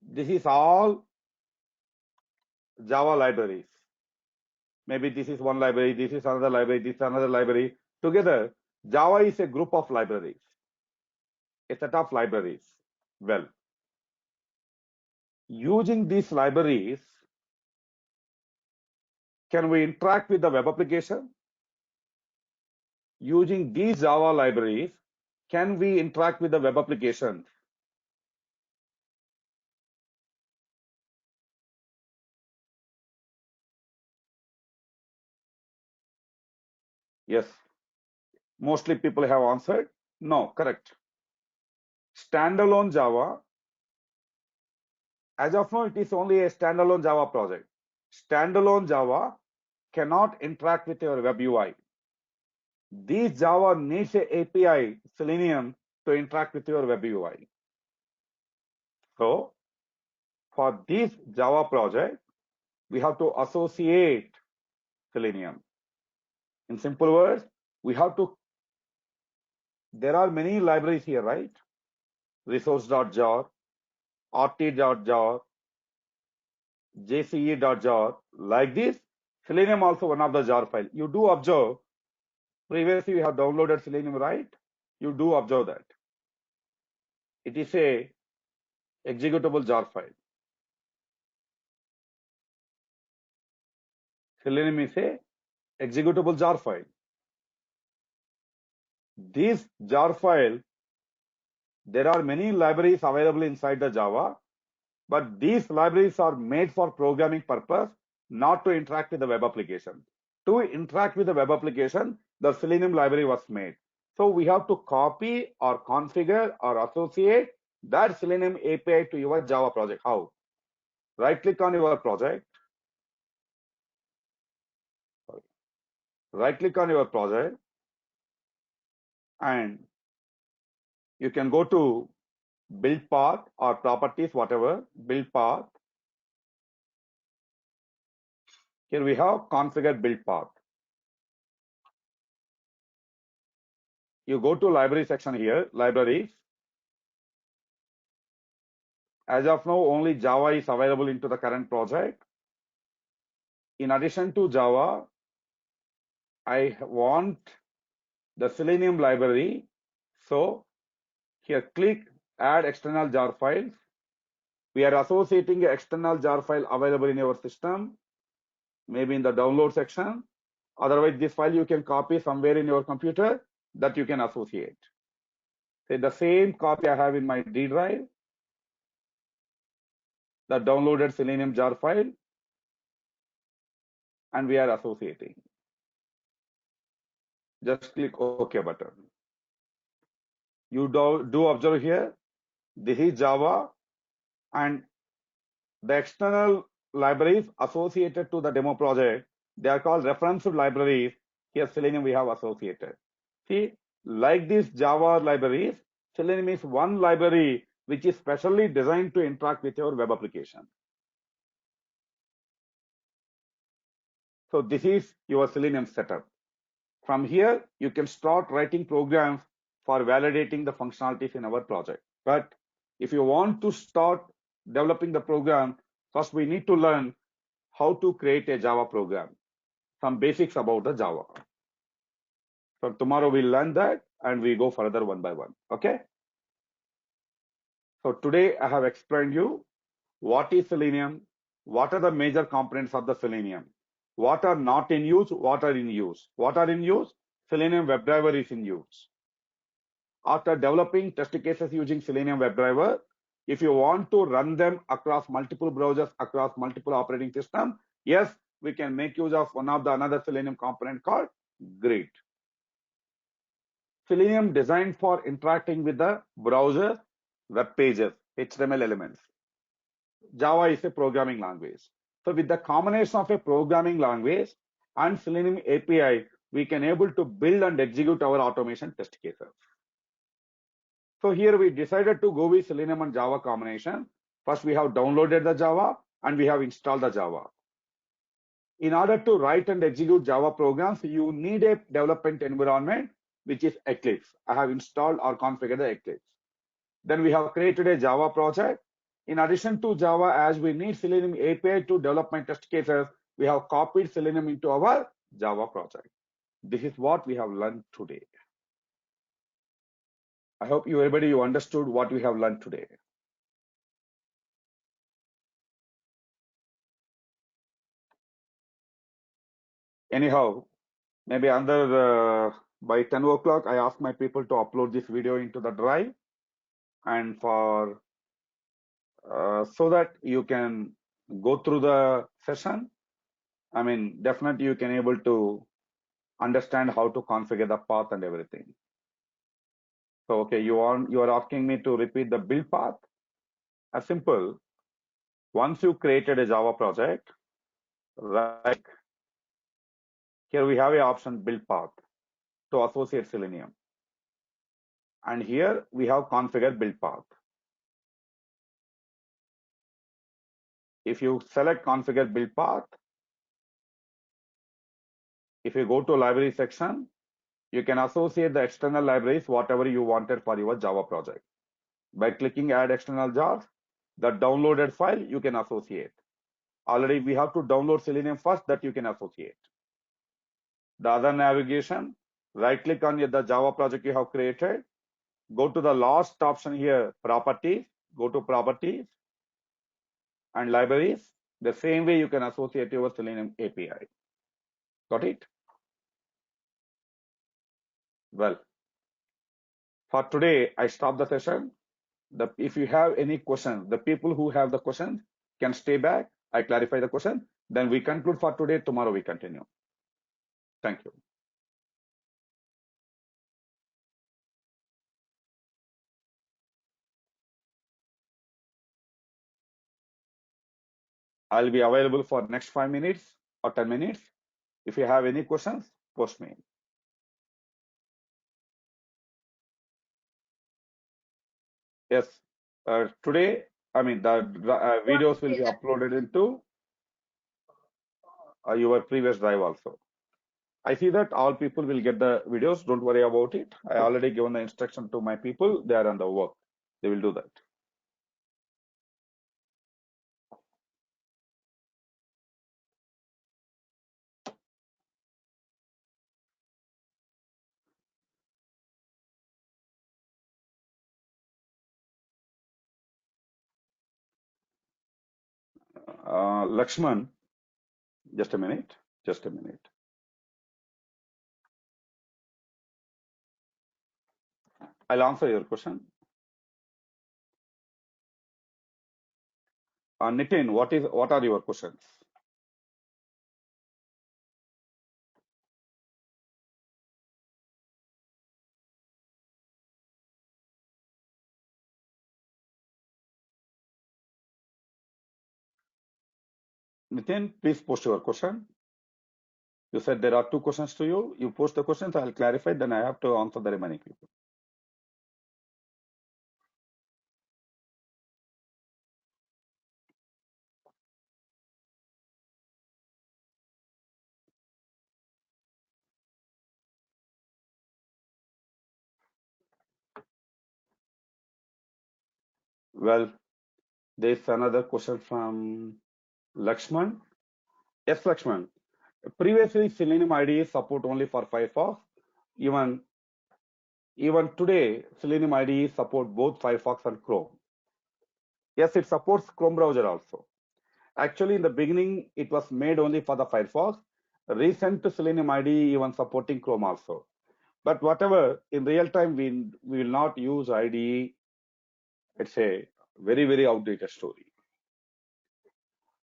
this is all Java libraries. Maybe this is one library, this is another library, this is another library. Together, Java is a group of libraries, a set of libraries. Well, using these libraries, can we interact with the web application? Using these Java libraries, can we interact with the web application? Yes. Mostly people have answered no, correct. Standalone Java, as of now, it is only a standalone Java project. Standalone Java cannot interact with your web UI. This Java needs a API, Selenium, to interact with your web UI. So, for this Java project, we have to associate Selenium. In simple words, we have to, there are many libraries here, right? Resource.jar, rt.jar, jce.jar, like this. Selenium also one of the jar file. You do observe, previously we have downloaded Selenium, right? You do observe that. It is a executable jar file. Selenium is a executable jar file. This jar file, there are many libraries available inside the Java, but these libraries are made for programming purpose, not to interact with the web application. To interact with the web application, the Selenium library was made. So we have to copy or configure or associate that Selenium API to your Java project. How? Right click on your project. Right click on your project and you can go to build path or properties, whatever, build path. Here we have configure build path. You go to library section here, libraries. As of now, only Java is available into the current project. In addition to Java, I want the Selenium library. So here click add external jar files. We are associating an external jar file available in your system, maybe in the download section. Otherwise, this file you can copy somewhere in your computer that you can associate. Say the same copy I have in my D drive, the downloaded Selenium jar file, and we are associating. Just click OK button. You do observe here, this is Java, and the external libraries associated to the demo project, they are called reference libraries. Here Selenium we have associated. See, like these Java libraries, Selenium is one library which is specially designed to interact with your web application. So this is your Selenium setup. From here, you can start writing programs for validating the functionalities in our project. But if you want to start developing the program, first we need to learn how to create a Java program, some basics about the Java. So tomorrow we'll learn that and we go further one by one. Okay. So today I have explained you what is Selenium, what are the major components of the Selenium, what are not in use, what are in use. What are in use? Selenium WebDriver is in use. After developing test cases using Selenium WebDriver, if you want to run them across multiple browsers, across multiple operating systems, yes, we can make use of one of the another Selenium component called Grid. Selenium designed for interacting with the browser, web pages, HTML elements. Java is a programming language. So with the combination of a programming language and Selenium API, we can able to build and execute our automation test cases. So here we decided to go with Selenium and Java combination. First, we have downloaded the Java and we have installed the Java. In order to write and execute Java programs, you need a development environment, which is Eclipse. I have installed or configured the Eclipse. Then we have created a Java project. In addition to Java, as we need Selenium API to develop my test cases, we have copied Selenium into our Java project. This is what we have learned today. I hope everybody understood what we have learned today. Anyhow, maybe by 10 o'clock, I ask my people to upload this video into the drive and for so that you can go through the session. I mean, definitely you can able to understand how to configure the path and everything. So, okay, you are asking me to repeat the build path. As simple. Once you created a Java project, right here we have a option build path to associate Selenium. And here we have configure build path. If you select configure build path, if you go to library section, you can associate the external libraries, whatever you wanted for your Java project. By clicking add external jars, the downloaded file you can associate. Already we have to download Selenium first, that you can associate. The other navigation, right click on the Java project you have created, go to the last option here, properties, go to properties and libraries. The same way you can associate your Selenium API. Got it? Well, For today, I stop the session. If you have any questions, the people who have the questions can stay back. I clarify the question. Then we conclude for today. Tomorrow we continue. Thank you. I'll be available for next 5 minutes or 10 minutes. If you have any questions, post me. Yes. Today, I mean, the videos will be uploaded into your previous drive also. I see that all people will get the videos. Don't worry about it. I already given the instruction to my people. They are on the work. They will do that. Lakshman, just a minute. Just a minute. I'll answer your question. Nitin, what are your questions? Nitin, please post your question. You said there are two questions to you. You post the questions, I'll clarify, then I have to answer the remaining people. Well, there's another question from Lakshman. Yes, Lakshman. Previously, Selenium IDE support only for Firefox. Even today, Selenium IDE support both Firefox and Chrome. Yes, it supports Chrome browser also. Actually, in the beginning, it was made only for the Firefox. Recent Selenium IDE even supporting Chrome also. But whatever, in real time, we will not use IDE. It's a very, very outdated story.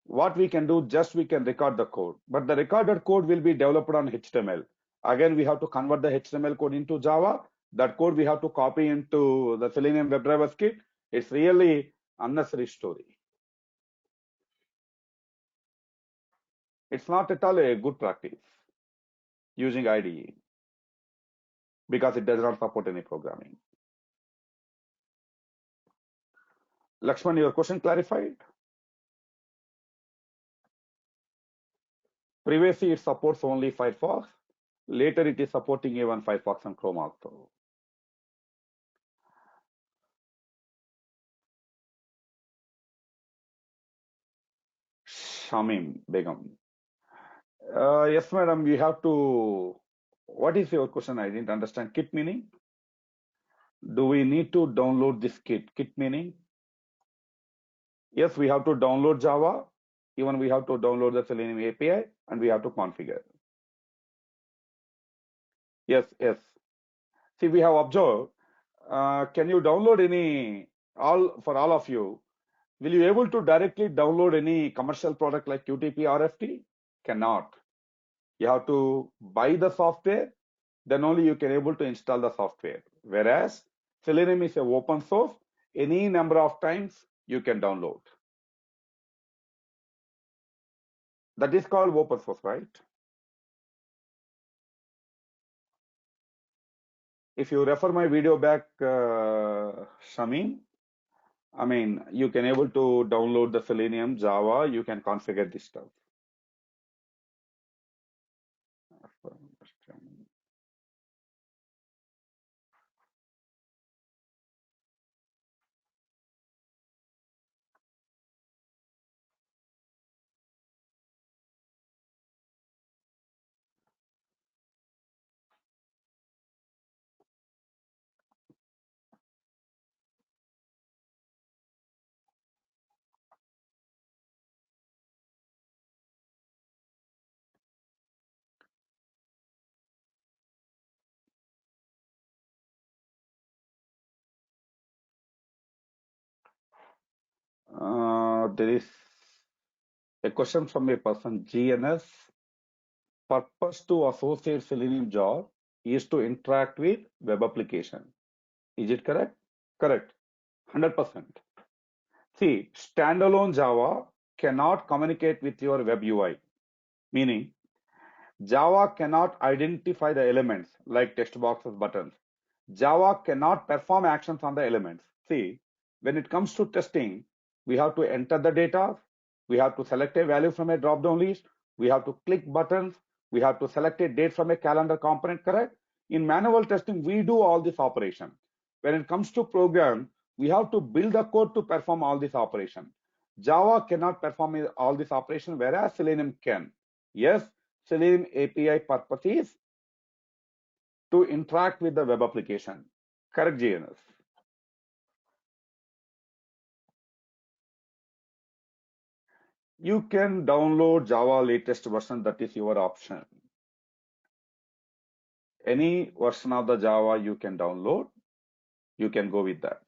What we can do, just we can record the code. But the recorded code will be developed on HTML. Again, we have to convert the HTML code into Java. That code we have to copy into the Selenium WebDriver kit. It's really unnecessary story. It's not at all a good practice using IDE because it does not support any programming. Lakshman, your question clarified? Previously, it supports only Firefox. Later, it is supporting even Firefox and Chrome also. Shamim Begum. Yes, madam, we have to. What is your question? I didn't understand. Kit meaning? Do we need to download this kit? Kit meaning? Yes, we have to download Java. Even we have to download the Selenium API and we have to configure. Yes, yes. See, we have observed. Can you download any, for all of you, will you able to directly download any commercial product like QTP RFT? Cannot. You have to buy the software, then only you can able to install the software. Whereas Selenium is a open source, any number of times you can download. That is called open source, right? If you refer my video back, Shamim, I mean, you can able to download the Selenium, Java, you can configure this stuff. There is a question from a person GNS. Purpose to associate Selenium job is to interact with web application. Is it correct? Correct. 100%. See, standalone Java cannot communicate with your web UI, meaning Java cannot identify the elements like text boxes, buttons. Java cannot perform actions on the elements. See, when it comes to testing, we have to enter the data, we have to select a value from a drop-down list, we have to click buttons, we have to select a date from a calendar component, correct? In manual testing, we do all this operation. When it comes to program, we have to build the code to perform all this operation. Java cannot perform all this operation, whereas Selenium can. Yes, Selenium API purpose is to interact with the web application. Correct, GNS. You can download Java latest version, that is your option. Any version of the Java you can download, you can go with that.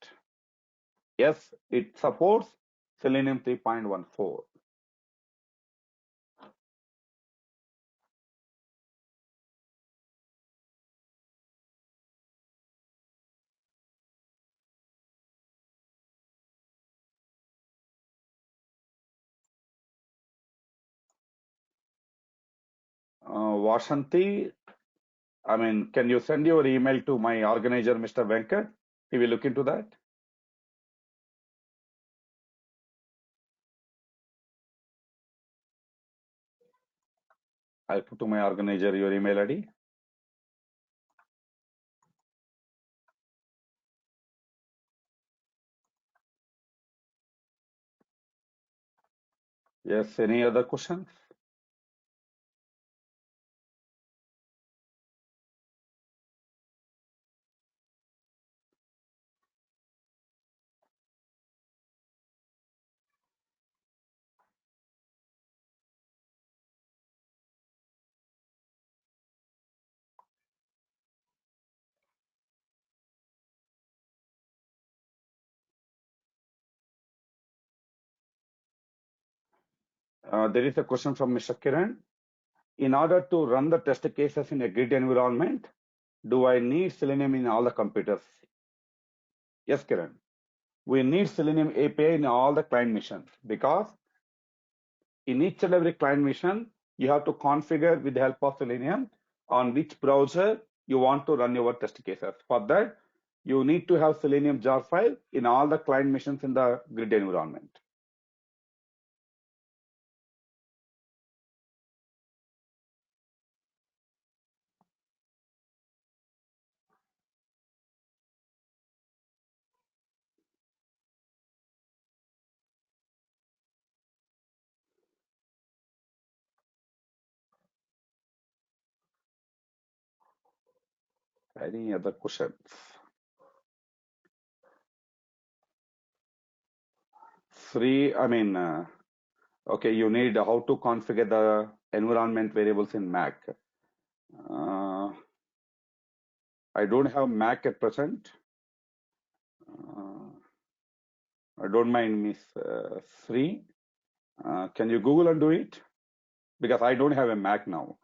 Yes, it supports Selenium 3.14. Vashanti, I mean, can you send your email to my organizer, Mr. Venkat? He will look into that. I'll put to my organizer your email ID. Yes, any other questions? There is a question from Mr. Kiran. In order to run the test cases in a grid environment, do I need Selenium in all the computers? Yes, Kiran. We need Selenium API in all the client missions because in each and every client mission, you have to configure with the help of Selenium on which browser you want to run your test cases. For that, you need to have Selenium jar file in all the client missions in the grid environment. Any other questions? Free, I mean, okay, you need how to configure the environment variables in Mac. I don't have Mac at present. I don't mind, Miss Sri. Can you Google and do it? Because I don't have a Mac now.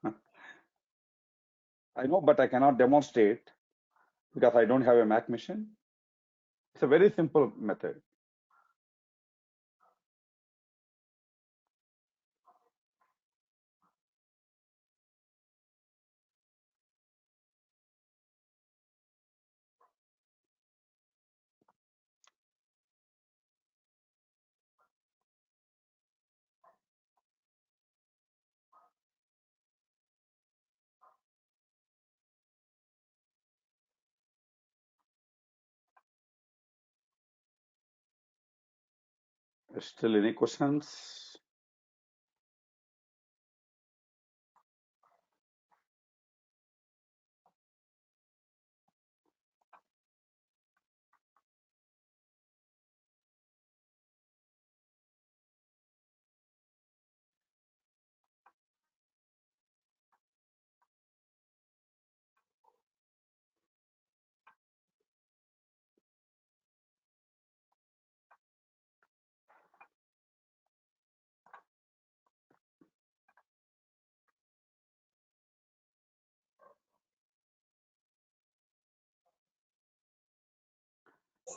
I know, but I cannot demonstrate because I don't have a Mac machine. It's a very simple method. Still any questions?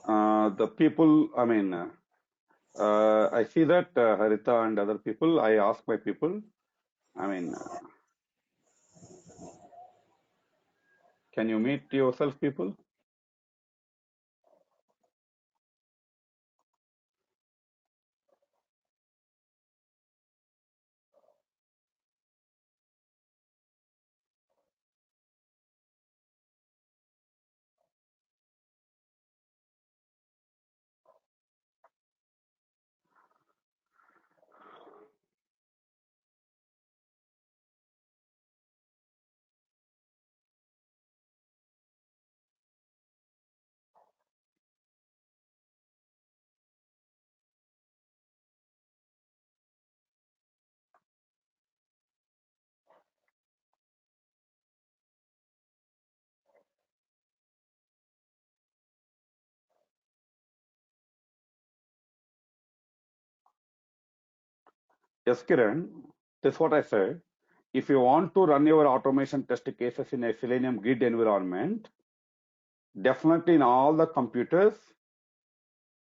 The people, I mean, I see that Harita and other people, I ask my people, I mean, can you meet yourself, people? Yes, Kiran, that's what I said. If you want to run your automation test cases in a Selenium grid environment, definitely in all the computers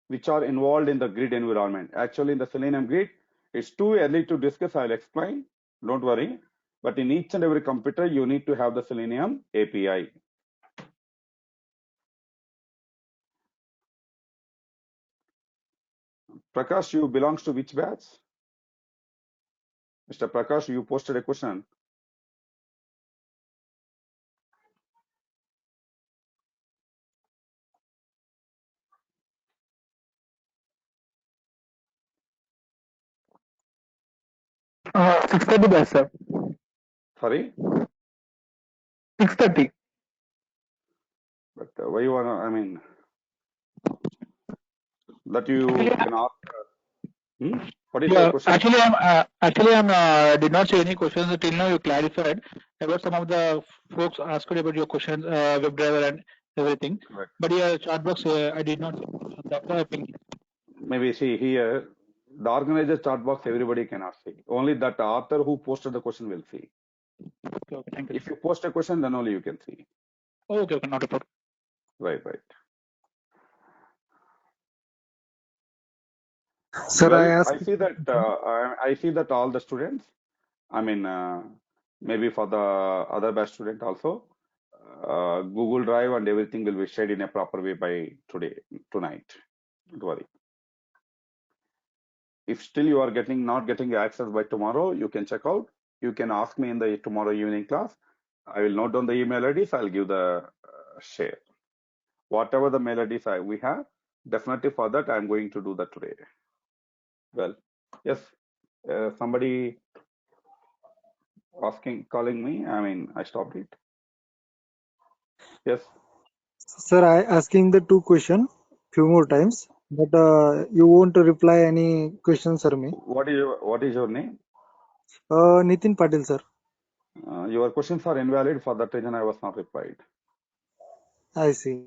which are involved in the grid environment. Actually, in the Selenium grid, it's too early to discuss. I'll explain. Don't worry. But in each and every computer, you need to have the Selenium API. Prakash, you belongs to which batch? Mr. Prakash, you posted a question. 6:30 batch, sir. Sorry, 6:30. but why you wanna? I mean, that you Actually, can ask. Hmm? What is your yeah, question? I'm did not see any questions till now. You clarified about some of the folks asked about your questions, WebDriver and everything. Correct. But yeah, chat box, I did not see. That's why I think. Maybe see here, the organizer chart box everybody cannot see. Only that author who posted the question will see. Okay, okay, thank you, If sir. you post a question, then only you can see. Okay, okay, not a problem. Right, right. Sir, I Well, asked. I see that I see that all the students, I mean, maybe for the other batch student also, Google Drive and everything will be shared in a proper way by tonight. Don't worry. If still you are not getting access by tomorrow, you can check out. You can ask me in the tomorrow evening class. I will note down the email IDs. I'll give the share. Whatever the mail IDs we have, definitely for that I'm going to do that today. Well, yes, somebody calling me. I mean, I stopped it. Yes. Sir, I asking the two question few more times, but you won't reply any questions, sir. Me. What is your name? Nitin Patil, sir. Your questions are invalid. For that reason, I was not replied. I see.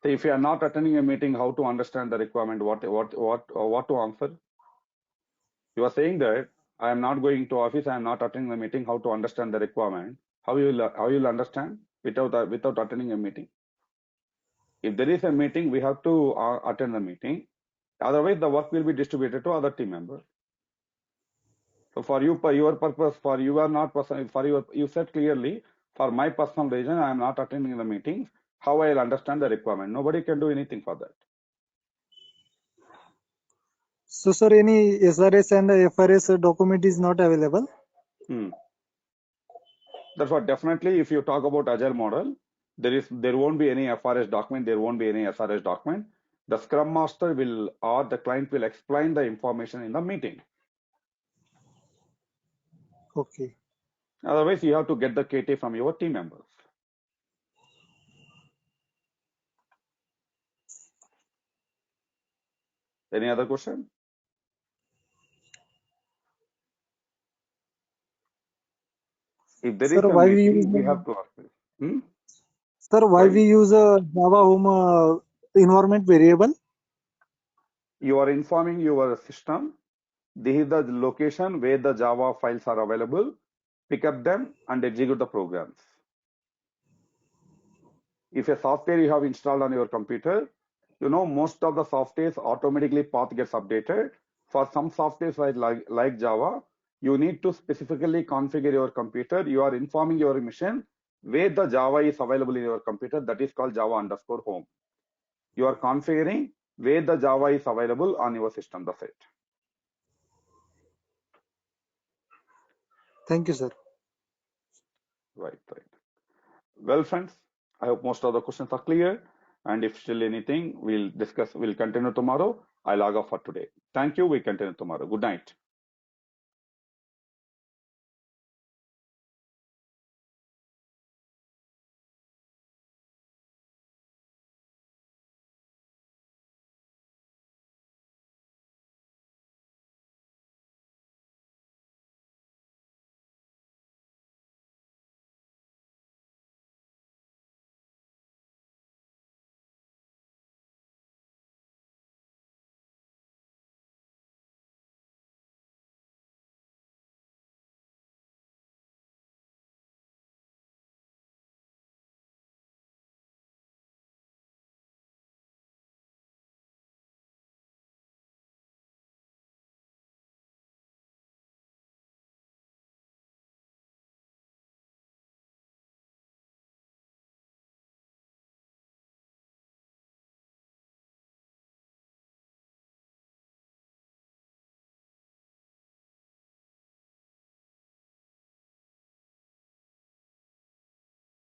So if you are not attending a meeting, how to understand the requirement? What to answer? You are saying that I am not going to office. I am not attending the meeting. How to understand the requirement? How you'll understand without attending a meeting? If there is a meeting, we have to attend the meeting. Otherwise, the work will be distributed to other team members. So for you, for your purpose, for you are not person, for your, you said clearly, for my personal reason, I am not attending the meetings. How I'll understand the requirement? Nobody can do anything for that. So, sir, any SRS and FRS document is not available. Hmm. That's what definitely. If you talk about agile model, there won't be any FRS document. There won't be any SRS document. The Scrum Master will or the client will explain the information in the meeting. Okay. Otherwise, you have to get the KT from your team members. Any other question? If there Sir, is a why we use meeting, we have to ask this. Hmm? sir why Why? we use a Java home environment variable? You are informing your system. This is the location where the Java files are available. Pick up them and execute the programs. If a software you have installed on your computer, most of the softwares automatically path gets updated. For some softwares like Java, you need to specifically configure your computer. You are informing your machine where the Java is available in your computer. That is called Java_home. You are configuring where the Java is available on your system. That's it. Thank you, sir. Right. Well, friends, I hope most of the questions are clear. And if still anything, we'll continue tomorrow. I log off for today. Thank you. We continue tomorrow. Good night.